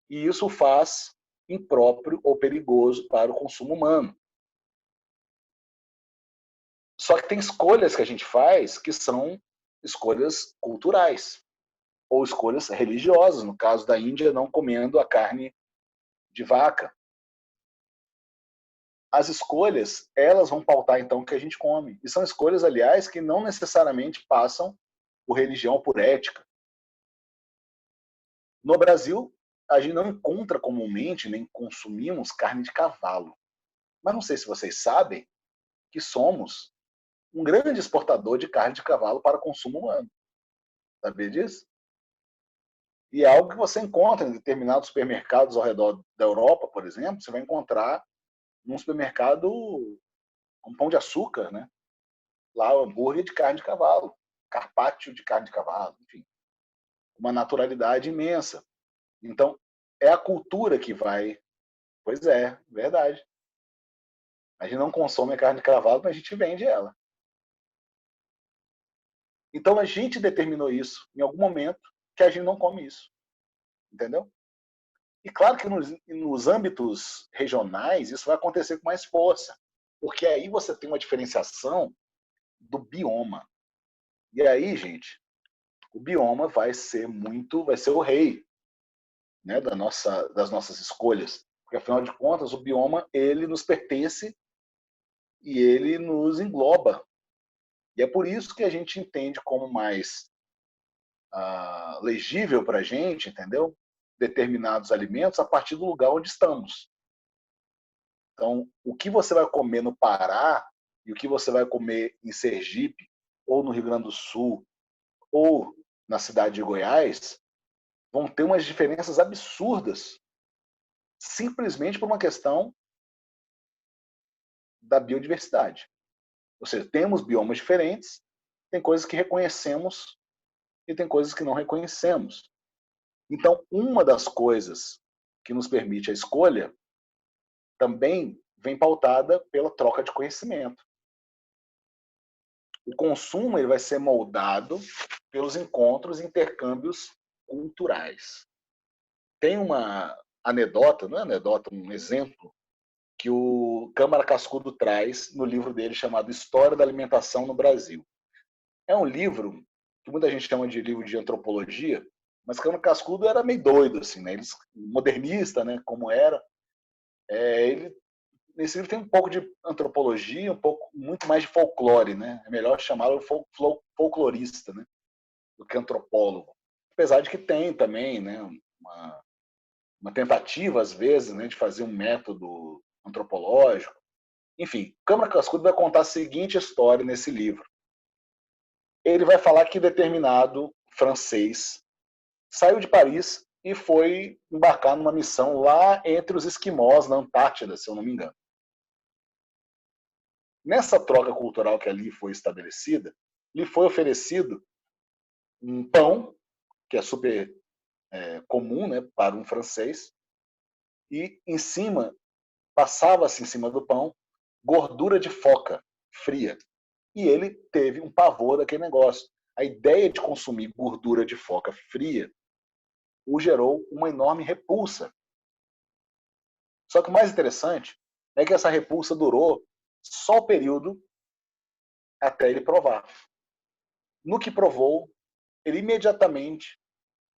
e isso faz impróprio ou perigoso para o consumo humano. Só que tem escolhas que a gente faz que são escolhas culturais ou escolhas religiosas, no caso da Índia, não comendo a carne de vaca. As escolhas, elas vão pautar então o que a gente come. E são escolhas, aliás, que não necessariamente passam por religião ou por ética. No Brasil, a gente não encontra comumente, nem consumimos carne de cavalo. Mas não sei se vocês sabem que somos um grande exportador de carne de cavalo para consumo humano. Sabia disso? E é algo que você encontra em determinados supermercados ao redor da Europa, por exemplo, você vai encontrar num supermercado um pão de açúcar, né? Lá o hambúrguer de carne de cavalo, carpaccio de carne de cavalo, enfim. Uma naturalidade imensa. Então, é a cultura que vai... Pois é, verdade. A gente não consome a carne de cavalo, mas a gente vende ela. Então, a gente determinou isso em algum momento que a gente não come isso. Entendeu? E claro que nos âmbitos regionais isso vai acontecer com mais força, porque aí você tem uma diferenciação do bioma. E aí, gente, o bioma vai ser o rei, né, das nossas escolhas. Porque, afinal de contas, o bioma, ele nos pertence e ele nos engloba. E é por isso que a gente entende como mais legível para a gente, entendeu? Determinados alimentos a partir do lugar onde estamos. Então, o que você vai comer no Pará e o que você vai comer em Sergipe, ou no Rio Grande do Sul, ou na cidade de Goiás, vão ter umas diferenças absurdas, simplesmente por uma questão da biodiversidade. Ou seja, temos biomas diferentes, tem coisas que reconhecemos e tem coisas que não reconhecemos. Então, uma das coisas que nos permite a escolha também vem pautada pela troca de conhecimento. O consumo ele vai ser moldado pelos encontros e intercâmbios culturais. Tem uma anedota, não é anedota, um exemplo, que o Câmara Cascudo traz no livro dele chamado História da Alimentação no Brasil. É um livro que muita gente chama de livro de antropologia, mas Câmara Cascudo era meio doido, assim, né? Ele, modernista, né? Como era. Nesse livro tem um pouco de antropologia, muito mais de folclore, né? É melhor chamá-lo folclorista, né? Do que antropólogo. Apesar de que tem também, né? Uma tentativa, às vezes, né? De fazer um método antropológico. Enfim, Câmara Cascudo vai contar a seguinte história nesse livro. Ele vai falar que determinado francês saiu de Paris e foi embarcar numa missão lá entre os esquimós, na Antártida, se eu não me engano. Nessa troca cultural que ali foi estabelecida, lhe foi oferecido um pão, que é super comum, né, para um francês, e em cima, passava-se em cima do pão, gordura de foca fria. E ele teve um pavor daquele negócio. A ideia de consumir gordura de foca fria o gerou uma enorme repulsa. Só que o mais interessante é que essa repulsa durou só o período até ele provar. No que provou, ele imediatamente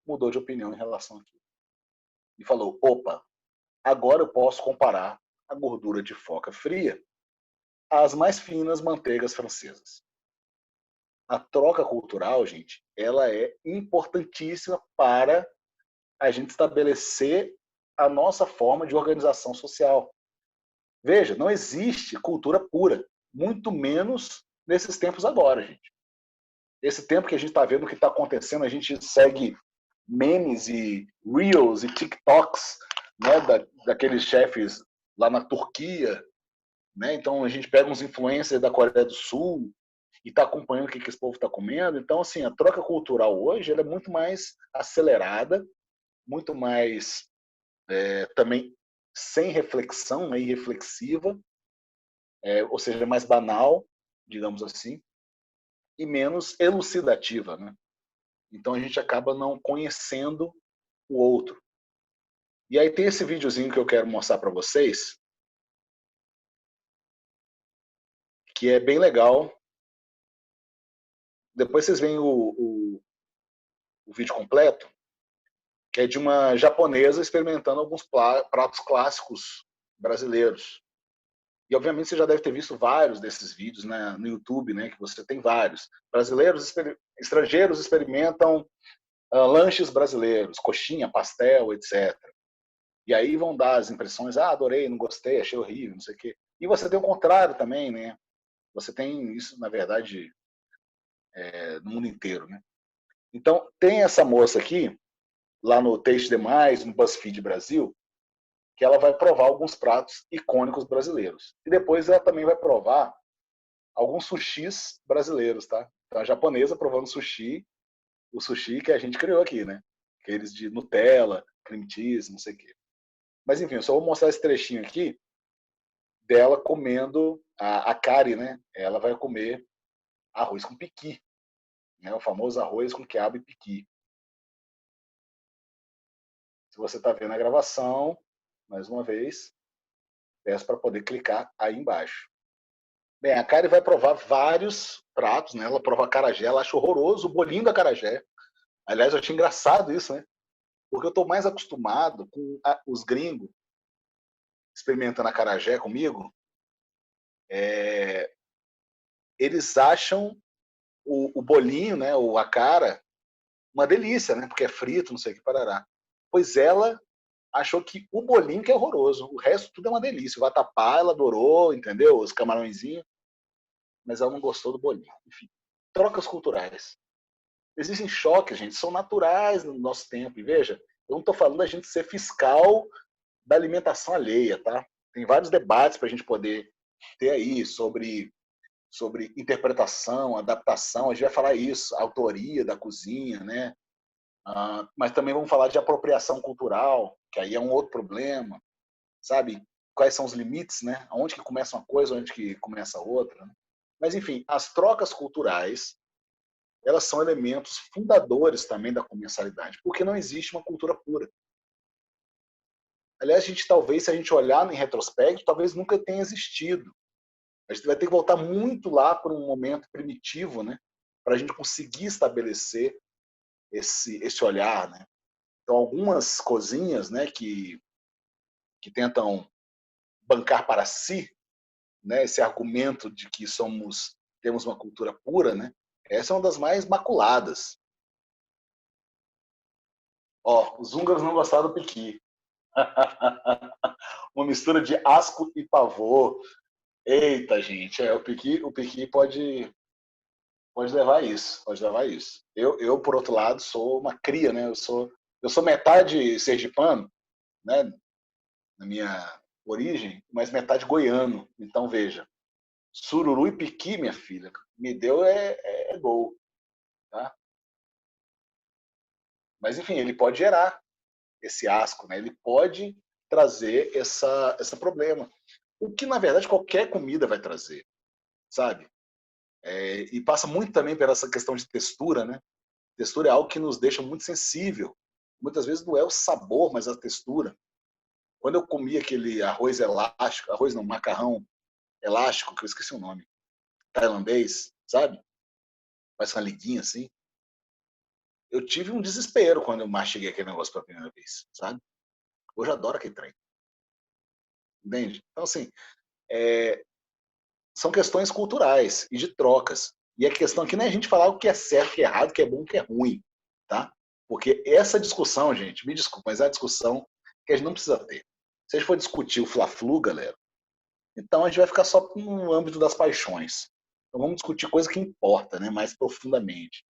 mudou de opinião em relação àquilo. E falou, opa, agora eu posso comparar a gordura de foca fria às mais finas manteigas francesas. A troca cultural, gente, ela é importantíssima para a gente estabelecer a nossa forma de organização social. Veja, não existe cultura pura, muito menos nesses tempos agora, gente. Esse tempo que a gente está vendo o que está acontecendo, a gente segue memes e reels e TikToks, né, daqueles chefes lá na Turquia, né? Então a gente pega uns influencers da Coreia do Sul e está acompanhando o que esse povo está comendo. Então, assim, a troca cultural hoje ela é muito mais acelerada, muito mais também sem reflexão, né, irreflexiva, ou seja, mais banal, digamos assim, e menos elucidativa, né? Então a gente acaba não conhecendo o outro. E aí tem esse videozinho que eu quero mostrar para vocês, que é bem legal. Depois vocês veem o vídeo completo, que é de uma japonesa experimentando alguns pratos clássicos brasileiros. E, obviamente, você já deve ter visto vários desses vídeos, né, no YouTube, né, que você tem vários. Estrangeiros experimentam lanches brasileiros, coxinha, pastel, etc. E aí vão dar as impressões, adorei, não gostei, achei horrível, não sei o quê. E você tem o contrário também, né? Você tem isso, na verdade, no mundo inteiro, né? Então, tem essa moça aqui, lá no Taste Demais, no BuzzFeed Brasil, que ela vai provar alguns pratos icônicos brasileiros. E depois ela também vai provar alguns sushis brasileiros, tá? Então, a japonesa provando sushi, o sushi que a gente criou aqui, né? Aqueles de Nutella, cream cheese, não sei o quê. Mas, enfim, eu só vou mostrar esse trechinho aqui dela comendo, a Kari, né? Ela vai comer arroz com piqui, né? O famoso arroz com quiabo e piqui. Se você está vendo a gravação, mais uma vez, peço para poder clicar aí embaixo. Bem, a Kari vai provar vários pratos, né? Ela prova acarajé, ela acha horroroso o bolinho da acarajé. Aliás, eu achei engraçado isso, né? Porque eu estou mais acostumado com os gringos experimentando acarajé comigo. Eles acham o bolinho, né? O acara, uma delícia, né? Porque é frito, não sei o que parará. Pois ela achou que o bolinho que é horroroso. O resto tudo é uma delícia. O vatapá, ela adorou, entendeu? Os camarõezinhos. Mas ela não gostou do bolinho. Enfim, trocas culturais. Existem choques, gente, são naturais no nosso tempo. E veja, eu não estou falando da gente ser fiscal da alimentação alheia, tá? Tem vários debates para a gente poder ter aí sobre interpretação, adaptação. A gente vai falar isso, autoria da cozinha, né? Mas também vamos falar de apropriação cultural, que aí é um outro problema, sabe? Quais são os limites, né? Onde que começa uma coisa, onde que começa outra. Né? Mas, enfim, as trocas culturais, elas são elementos fundadores também da comensalidade, porque não existe uma cultura pura. Aliás, a gente talvez, se a gente olhar em retrospecto, talvez nunca tenha existido. A gente vai ter que voltar muito lá para um momento primitivo, né? Para a gente conseguir estabelecer esse olhar, né? Então, algumas cozinhas, né, que tentam bancar para si, né, esse argumento de que temos uma cultura pura, né? Essa é uma das mais maculadas. Ó, os húngaros não gostaram do piqui. Uma mistura de asco e pavor. Eita, gente, o piqui pode levar isso, pode levar isso. Eu, por outro lado, sou uma cria, né? Eu sou metade sergipano, né? Na minha origem, mas metade goiano. Então, veja, sururu e piqui, minha filha, me deu gol, tá? Mas, enfim, ele pode gerar esse asco, né? Ele pode trazer esse problema. O que, na verdade, qualquer comida vai trazer, sabe? E passa muito também por essa questão de textura, né? Textura é algo que nos deixa muito sensível. Muitas vezes não é o sabor, mas a textura. Quando eu comia aquele arroz elástico, arroz não, macarrão elástico, que eu esqueci o nome, tailandês, sabe? Faz uma liguinha assim. Eu tive um desespero quando eu mastiguei aquele negócio pela primeira vez, sabe? Hoje eu adoro aquele trem. Entende? Então, assim, são questões culturais e de trocas. E a questão aqui não é a gente falar o que é certo, o que é errado, o que é bom, o que é ruim, tá? Porque essa discussão, gente, me desculpa, mas é a discussão que a gente não precisa ter. Se a gente for discutir o Fla-Flu, galera, então a gente vai ficar só no âmbito das paixões. Então vamos discutir coisa que importa, né, mais profundamente.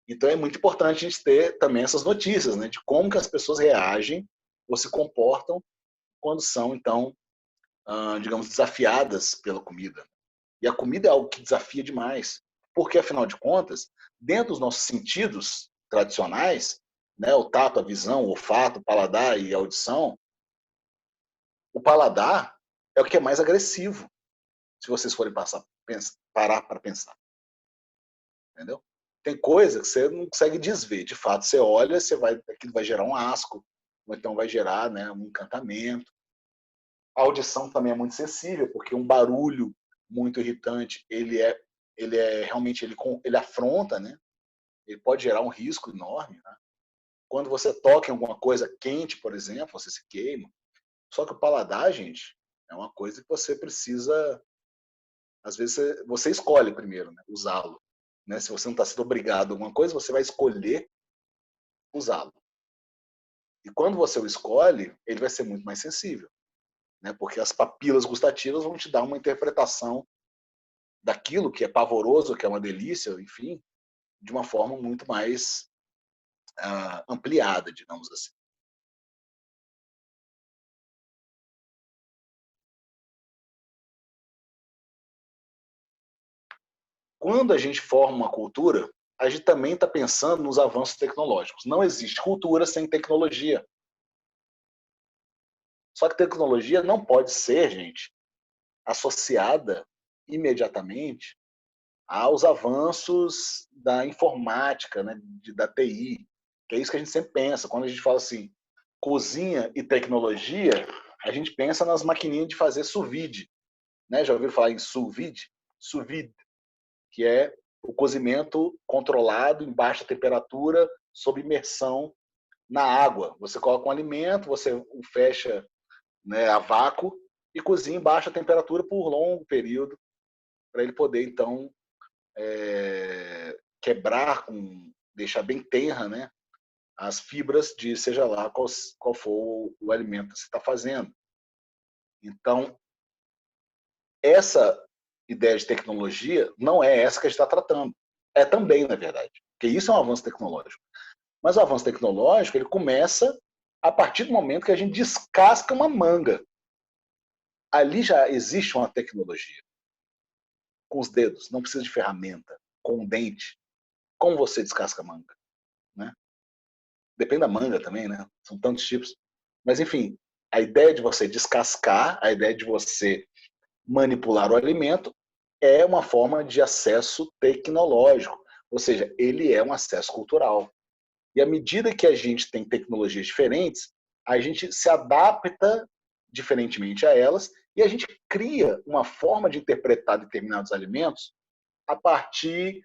Então é muito importante a gente ter também essas notícias, né, de como que as pessoas reagem ou se comportam quando são, então, digamos, desafiadas pela comida. E a comida é algo que desafia demais, porque, afinal de contas, dentro dos nossos sentidos tradicionais, né, o tato, a visão, o olfato, o paladar e a audição, o paladar é o que é mais agressivo, se vocês forem parar para pensar. Entendeu? Tem coisa que você não consegue desver. De fato, você olha, aquilo vai gerar um asco, ou então vai gerar, né, um encantamento. A audição também é muito sensível, porque um barulho muito irritante, realmente ele afronta, né? Ele pode gerar um risco enorme. Né? Quando você toca em alguma coisa quente, por exemplo, você se queima. Só que o paladar, gente, é uma coisa que você precisa, às vezes você escolhe primeiro, né? Usá-lo. Né? Se você não está sendo obrigado a alguma coisa, você vai escolher usá-lo. E quando você o escolhe, ele vai ser muito mais sensível. Né? Porque as papilas gustativas vão te dar uma interpretação daquilo que é pavoroso, que é uma delícia, enfim, de uma forma muito mais ampliada, digamos assim. Quando a gente forma uma cultura, a gente também está pensando nos avanços tecnológicos. Não existe cultura sem tecnologia. Só que tecnologia não pode ser, gente, associada imediatamente aos avanços da informática, né, da TI, que é isso que a gente sempre pensa. Quando a gente fala assim, cozinha e tecnologia, a gente pensa nas maquininhas de fazer sous vide. Né? Já ouviram falar em sous vide? Sous vide, que é o cozimento controlado em baixa temperatura, sob imersão na água. Você coloca um alimento, você o fecha, né, a vácuo e cozinha em baixa temperatura por longo período, para ele poder, então, quebrar, deixar bem tenra, né, as fibras de seja lá qual for o alimento que você está fazendo. Então, essa ideia de tecnologia não é essa que a gente está tratando. É também, na verdade, porque isso é um avanço tecnológico. Mas o avanço tecnológico ele começa a partir do momento que a gente descasca uma manga. Ali já existe uma tecnologia. Com os dedos, não precisa de ferramenta, com um dente. Como você descasca a manga? Né? Depende da manga também, né? São tantos tipos. Mas, enfim, a ideia de você descascar, a ideia de você manipular o alimento é uma forma de acesso tecnológico. Ou seja, ele é um acesso cultural. E à medida que a gente tem tecnologias diferentes, a gente se adapta diferentemente a elas e a gente cria uma forma de interpretar determinados alimentos a partir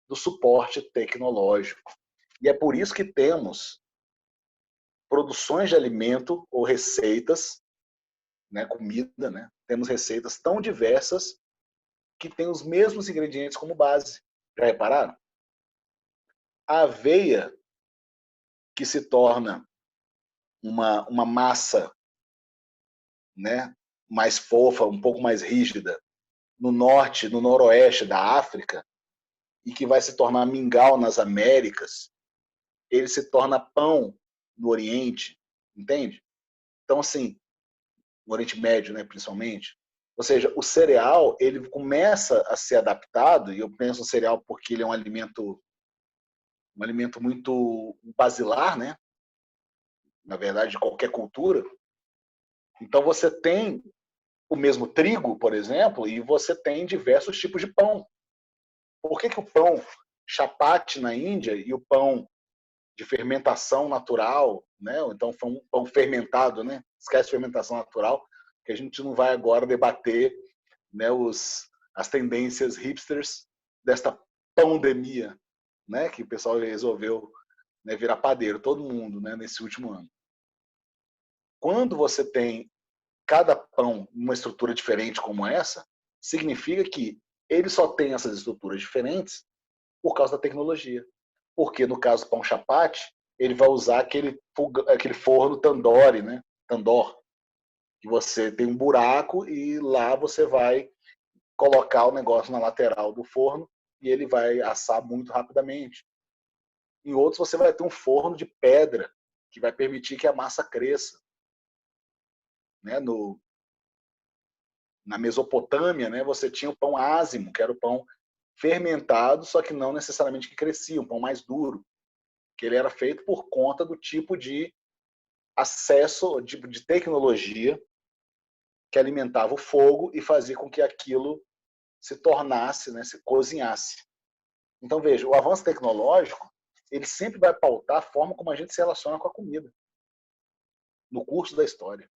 do suporte tecnológico. E é por isso que temos produções de alimento ou receitas, né, comida, né? Temos receitas tão diversas que têm os mesmos ingredientes como base. Já repararam? A aveia, que se torna uma massa, né, mais fofa, um pouco mais rígida, no norte, no noroeste da África, e que vai se tornar mingau nas Américas, ele se torna pão no Oriente, entende? Então, assim, no Oriente Médio, né, principalmente. Ou seja, o cereal ele começa a ser adaptado, e eu penso no cereal porque ele é um alimento muito basilar, né? Na verdade, de qualquer cultura. Então você tem o mesmo trigo, por exemplo, e você tem diversos tipos de pão. Por que o pão chapati na Índia e o pão de fermentação natural, né? Ou então foi um pão fermentado, né? Esquece fermentação natural, que a gente não vai agora debater, né, as tendências hipsters desta pandemia, né? Que o pessoal resolveu, né, virar padeiro, todo mundo, né, nesse último ano. Quando você tem cada pão numa estrutura diferente como essa, significa que ele só tem essas estruturas diferentes por causa da tecnologia. Porque no caso do pão chapati, ele vai usar aquele forno tandoori, né? Tandoor, que você tem um buraco e lá você vai colocar o negócio na lateral do forno e ele vai assar muito rapidamente. Em outros você vai ter um forno de pedra que vai permitir que a massa cresça. Né? Na Mesopotâmia, né, você tinha o pão ázimo, que era o pão fermentado, só que não necessariamente que crescia, um pão mais duro, que ele era feito por conta do tipo de acesso, tipo de tecnologia que alimentava o fogo e fazia com que aquilo se tornasse, né, se cozinhasse. Então, veja, o avanço tecnológico, ele sempre vai pautar a forma como a gente se relaciona com a comida, no curso da história.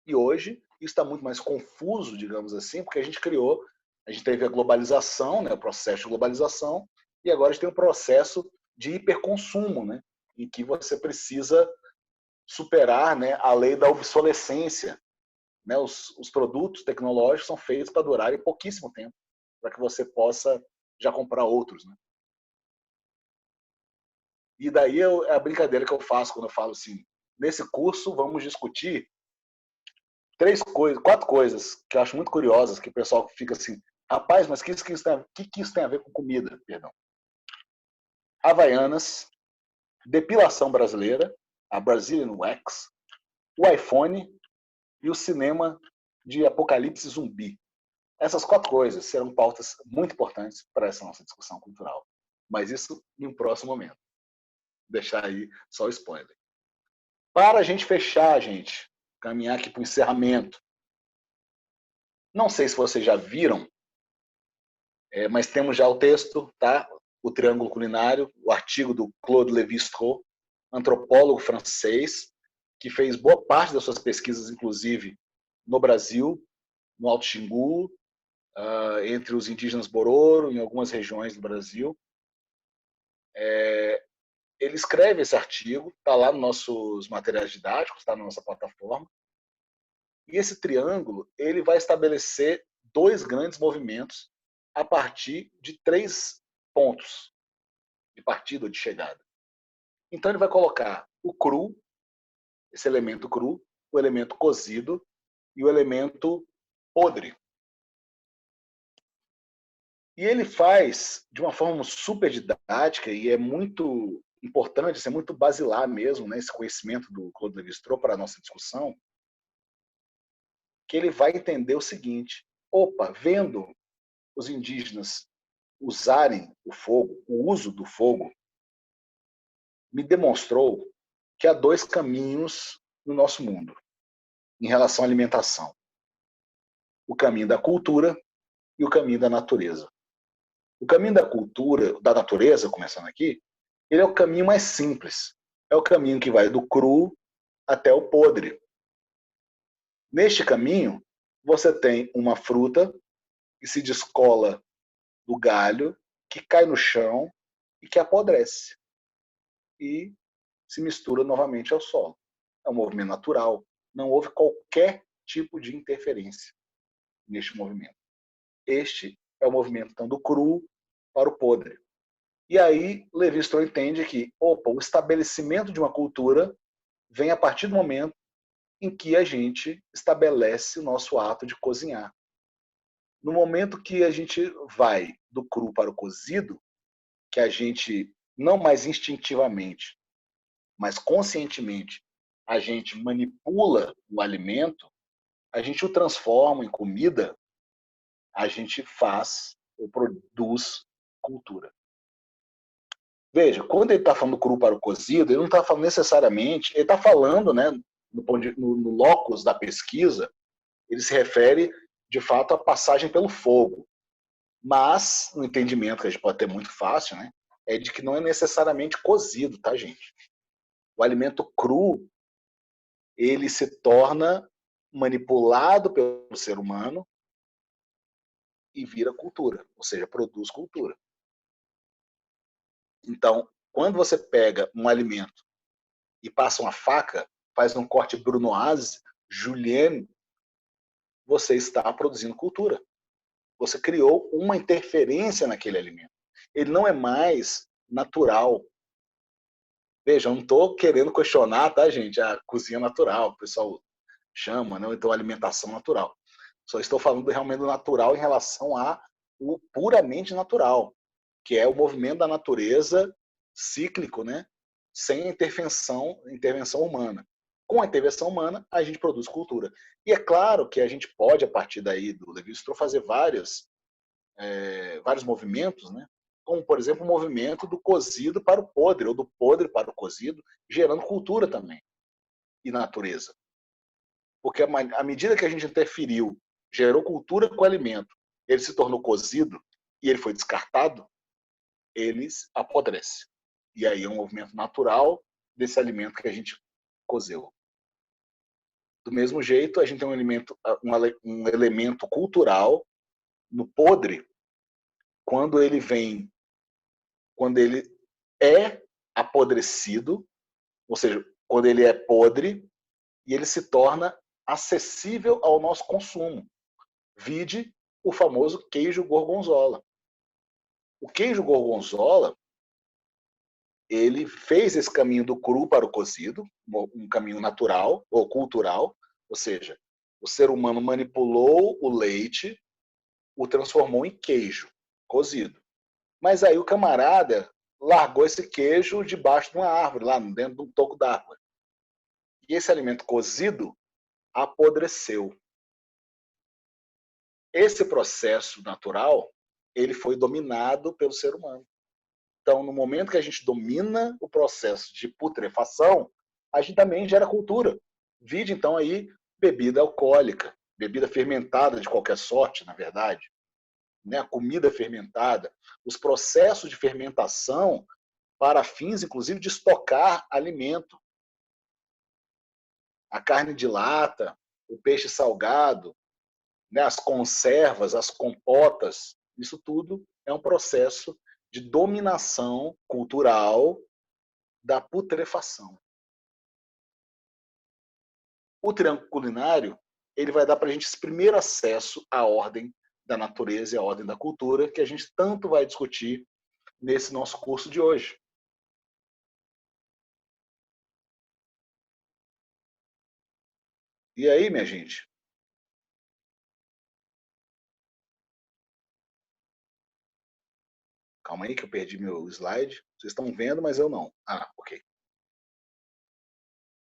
E hoje, isso está muito mais confuso, digamos assim, porque a gente teve a globalização, né, o processo de globalização, e agora a gente tem um processo de hiperconsumo, né, em que você precisa superar, né, a lei da obsolescência. Né, os produtos tecnológicos são feitos para durarem pouquíssimo tempo, para que você possa já comprar outros. Né? E daí é a brincadeira que eu faço quando eu falo assim, nesse curso vamos discutir quatro coisas que eu acho muito curiosas, que o pessoal fica assim, rapaz, mas que isso tem a ver com comida? Perdão. Havaianas, depilação brasileira, a Brazilian Wax, o iPhone e o cinema de apocalipse zumbi. Essas quatro coisas serão pautas muito importantes para essa nossa discussão cultural. Mas isso em um próximo momento. Vou deixar aí só o spoiler. Para a gente fechar, gente, caminhar aqui para o encerramento. Não sei se vocês já viram, mas temos já o texto, tá? O Triângulo Culinário, o artigo do Claude Lévi-Strauss, antropólogo francês, que fez boa parte das suas pesquisas, inclusive, no Brasil, no Alto Xingu, entre os indígenas Bororo, em algumas regiões do Brasil. Ele escreve esse artigo, está lá nos nossos materiais didáticos, está na nossa plataforma. E esse triângulo ele vai estabelecer dois grandes movimentos a partir de três pontos de partida ou de chegada. Então ele vai colocar o cru, esse elemento cru, o elemento cozido e o elemento podre. E ele faz de uma forma super didática, e é muito importante, isso é muito basilar mesmo, né, esse conhecimento do Claude Lévi-Strauss para a nossa discussão, que ele vai entender o seguinte: opa, vendo os indígenas usarem o fogo, o uso do fogo, me demonstrou que há dois caminhos no nosso mundo em relação à alimentação: o caminho da cultura e o caminho da natureza. O caminho da cultura, da natureza, começando aqui, ele é o caminho mais simples. É o caminho que vai do cru até o podre. Neste caminho, você tem uma fruta que se descola do galho, que cai no chão e que apodrece. E se mistura novamente ao solo. É um movimento natural. Não houve qualquer tipo de interferência neste movimento. Este é o movimento então, do cru para o podre. E aí, Lévi-Strauss entende que o estabelecimento de uma cultura vem a partir do momento em que a gente estabelece o nosso ato de cozinhar. No momento que a gente vai do cru para o cozido, que a gente, não mais instintivamente, mas conscientemente, a gente manipula o alimento, a gente o transforma em comida, a gente faz ou produz cultura. Veja, quando ele está falando cru para o cozido, ele não está falando necessariamente, ele está falando, né, no locus da pesquisa, ele se refere, de fato, à passagem pelo fogo. Mas, no entendimento que a gente pode ter muito fácil, né, é de que não é necessariamente cozido, tá, gente? O alimento cru, ele se torna manipulado pelo ser humano e vira cultura, ou seja, produz cultura. Então, quando você pega um alimento e passa uma faca, faz um corte brunoise, julienne, você está produzindo cultura. Você criou uma interferência naquele alimento. Ele não é mais natural. Veja, eu não estou querendo questionar, tá, gente, a cozinha natural, o pessoal chama, né? Então, alimentação natural. Só estou falando realmente do natural em relação a o puramente natural, que é o movimento da natureza cíclico, né? Sem intervenção humana. Com a intervenção humana, a gente produz cultura. E é claro que a gente pode, a partir daí do Lévi-Strauss, fazer vários movimentos, né? Como, por exemplo, o movimento do cozido para o podre, ou do podre para o cozido, gerando cultura também e natureza. Porque à medida que a gente interferiu, gerou cultura com o alimento, ele se tornou cozido e ele foi descartado, eles apodrecem. E aí é um movimento natural desse alimento que a gente cozeu. Do mesmo jeito, a gente tem um elemento cultural no podre, quando ele é apodrecido, ou seja, quando ele é podre, e ele se torna acessível ao nosso consumo. Vide o famoso queijo gorgonzola. O queijo gorgonzola, ele fez esse caminho do cru para o cozido, um caminho natural ou cultural, ou seja, o ser humano manipulou o leite, o transformou em queijo cozido. Mas aí o camarada largou esse queijo debaixo de uma árvore, lá dentro de um toco d'árvore. E esse alimento cozido apodreceu. Esse processo natural, ele foi dominado pelo ser humano. Então, no momento que a gente domina o processo de putrefação, a gente também gera cultura. Vide, então, aí, bebida alcoólica, bebida fermentada de qualquer sorte, na verdade, né? A comida fermentada, os processos de fermentação para fins, inclusive, de estocar alimento. A carne de lata, o peixe salgado, né? As conservas, as compotas, isso tudo é um processo de dominação cultural da putrefação. O triângulo culinário, ele vai dar para a gente esse primeiro acesso à ordem da natureza e à ordem da cultura, que a gente tanto vai discutir nesse nosso curso de hoje. E aí, minha gente? Calma aí que eu perdi meu slide. Vocês estão vendo, mas eu não. Ah, ok.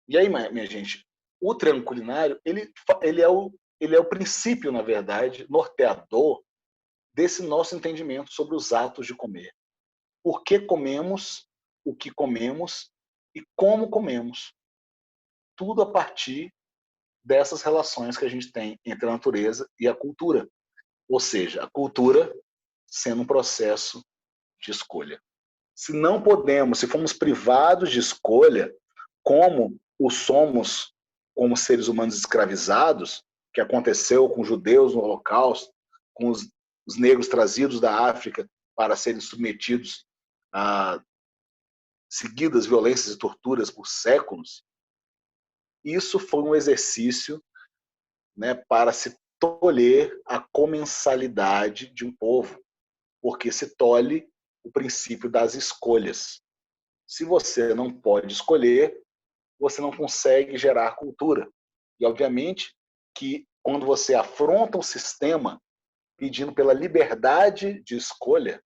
E aí, minha gente, o triângulo culinário, ele é o princípio, na verdade, norteador desse nosso entendimento sobre os atos de comer. Por que comemos, o que comemos e como comemos. Tudo a partir dessas relações que a gente tem entre a natureza e a cultura. Ou seja, a cultura sendo um processo de escolha. Se não podemos, se fomos privados de escolha, como o somos como seres humanos escravizados, que aconteceu com os judeus no Holocausto, com os negros trazidos da África para serem submetidos a seguidas violências e torturas por séculos, isso foi um exercício, né, para se tolher a comensalidade de um povo, porque se tolhe o princípio das escolhas. Se você não pode escolher, você não consegue gerar cultura. E, obviamente, que quando você afronta um sistema pedindo pela liberdade de escolha,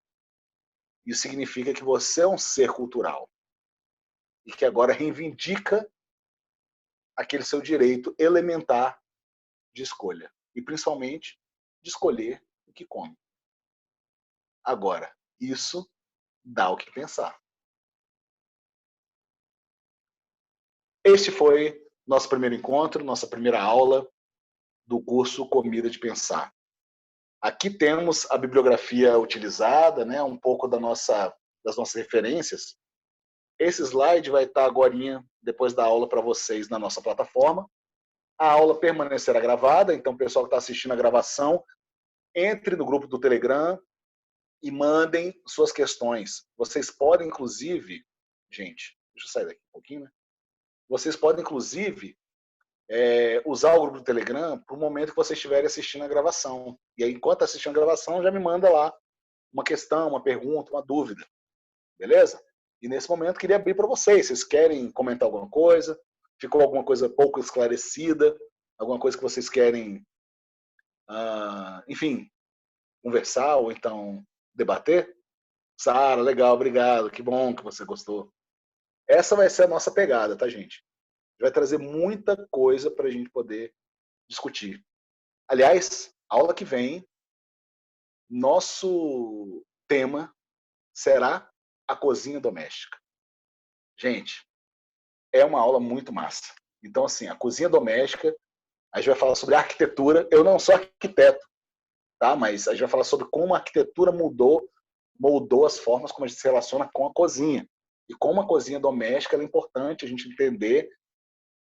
isso significa que você é um ser cultural e que agora reivindica aquele seu direito elementar de escolha e, principalmente, de escolher o que come. Agora, isso dá o que pensar. Este foi nosso primeiro encontro, nossa primeira aula do curso Comida de Pensar. Aqui temos a bibliografia utilizada, né, um pouco das nossas referências. Esse slide vai estar agora, depois da aula, para vocês na nossa plataforma. A aula permanecerá gravada, então o pessoal que está assistindo a gravação, entre no grupo do Telegram e mandem suas questões. Vocês podem, inclusive, gente, deixa eu sair daqui um pouquinho, né? Vocês podem, inclusive, usar o grupo do Telegram para o momento que vocês estiverem assistindo a gravação. E aí, enquanto assistindo a gravação, já me manda lá uma questão, uma pergunta, uma dúvida. Beleza? E nesse momento, queria abrir para vocês. Vocês querem comentar alguma coisa? Ficou alguma coisa pouco esclarecida? Alguma coisa que vocês querem, enfim, conversar ou então debater? Sara, legal, obrigado. Que bom que você gostou. Essa vai ser a nossa pegada, tá, gente? Vai trazer muita coisa para a gente poder discutir. Aliás, aula que vem, nosso tema será a cozinha doméstica. Gente, é uma aula muito massa. Então, assim, a cozinha doméstica, a gente vai falar sobre arquitetura. Eu não sou arquiteto, tá? Mas a gente vai falar sobre como a arquitetura moldou as formas como a gente se relaciona com a cozinha. E como a cozinha doméstica é importante a gente entender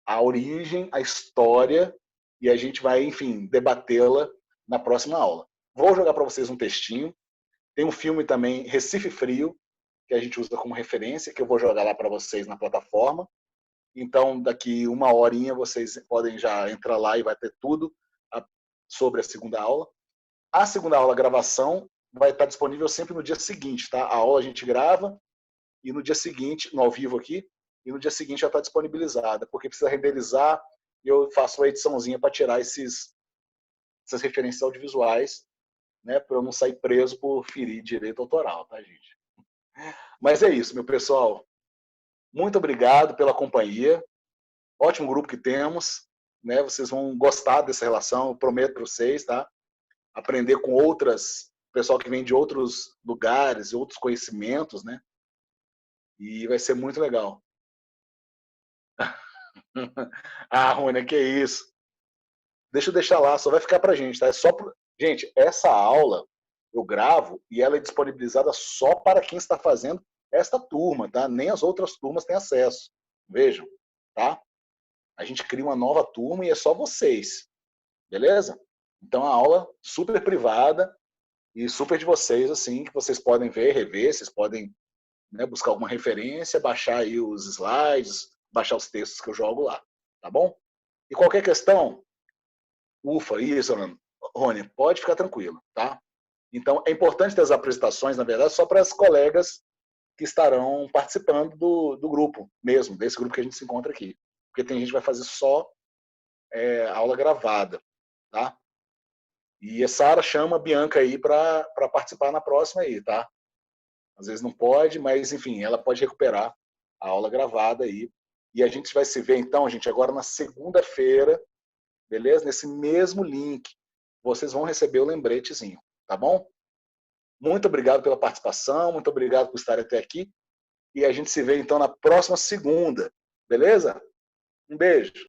a origem, a história, e a gente vai, enfim, debatê-la na próxima aula. Vou jogar para vocês um textinho. Tem um filme também, Recife Frio, que a gente usa como referência, que eu vou jogar lá para vocês na plataforma. Então, daqui uma horinha, vocês podem já entrar lá e vai ter tudo sobre a segunda aula. A segunda aula, a gravação, vai estar disponível sempre no dia seguinte, tá? A aula a gente grava e no dia seguinte, no ao vivo aqui, e no dia seguinte já está disponibilizada, porque precisa renderizar e eu faço uma ediçãozinha para tirar essas referências audiovisuais, né, para eu não sair preso por ferir direito autoral, tá, gente? Mas é isso, meu pessoal. Muito obrigado pela companhia. Ótimo grupo que temos, né? Vocês vão gostar dessa relação, eu prometo para vocês, tá? Aprender com pessoal que vem de outros lugares, outros conhecimentos, né? E vai ser muito legal. Ah, Rônia, que isso. Deixa eu deixar lá, só vai ficar pra gente, tá? Gente, essa aula eu gravo e ela é disponibilizada só para quem está fazendo esta turma, tá? Nem as outras turmas têm acesso. Vejam, tá? A gente cria uma nova turma e é só vocês. Beleza? Então, a aula super privada e super de vocês, assim, que vocês podem ver, rever, vocês podem, né, buscar alguma referência, baixar aí os slides, baixar os textos que eu jogo lá, tá bom? E qualquer questão, ufa, isso, Rony, pode ficar tranquilo, tá? Então, é importante ter as apresentações, na verdade, só para as colegas que estarão participando do grupo mesmo, desse grupo que a gente se encontra aqui. Porque tem gente que vai fazer só a aula gravada, tá? E a Sara chama a Bianca aí para participar na próxima aí, tá? Às vezes não pode, mas enfim, ela pode recuperar a aula gravada aí. E a gente vai se ver então, gente, agora na segunda-feira, beleza? Nesse mesmo link, vocês vão receber o lembretezinho, tá bom? Muito obrigado pela participação, muito obrigado por estar até aqui. E a gente se vê então na próxima segunda, beleza? Um beijo.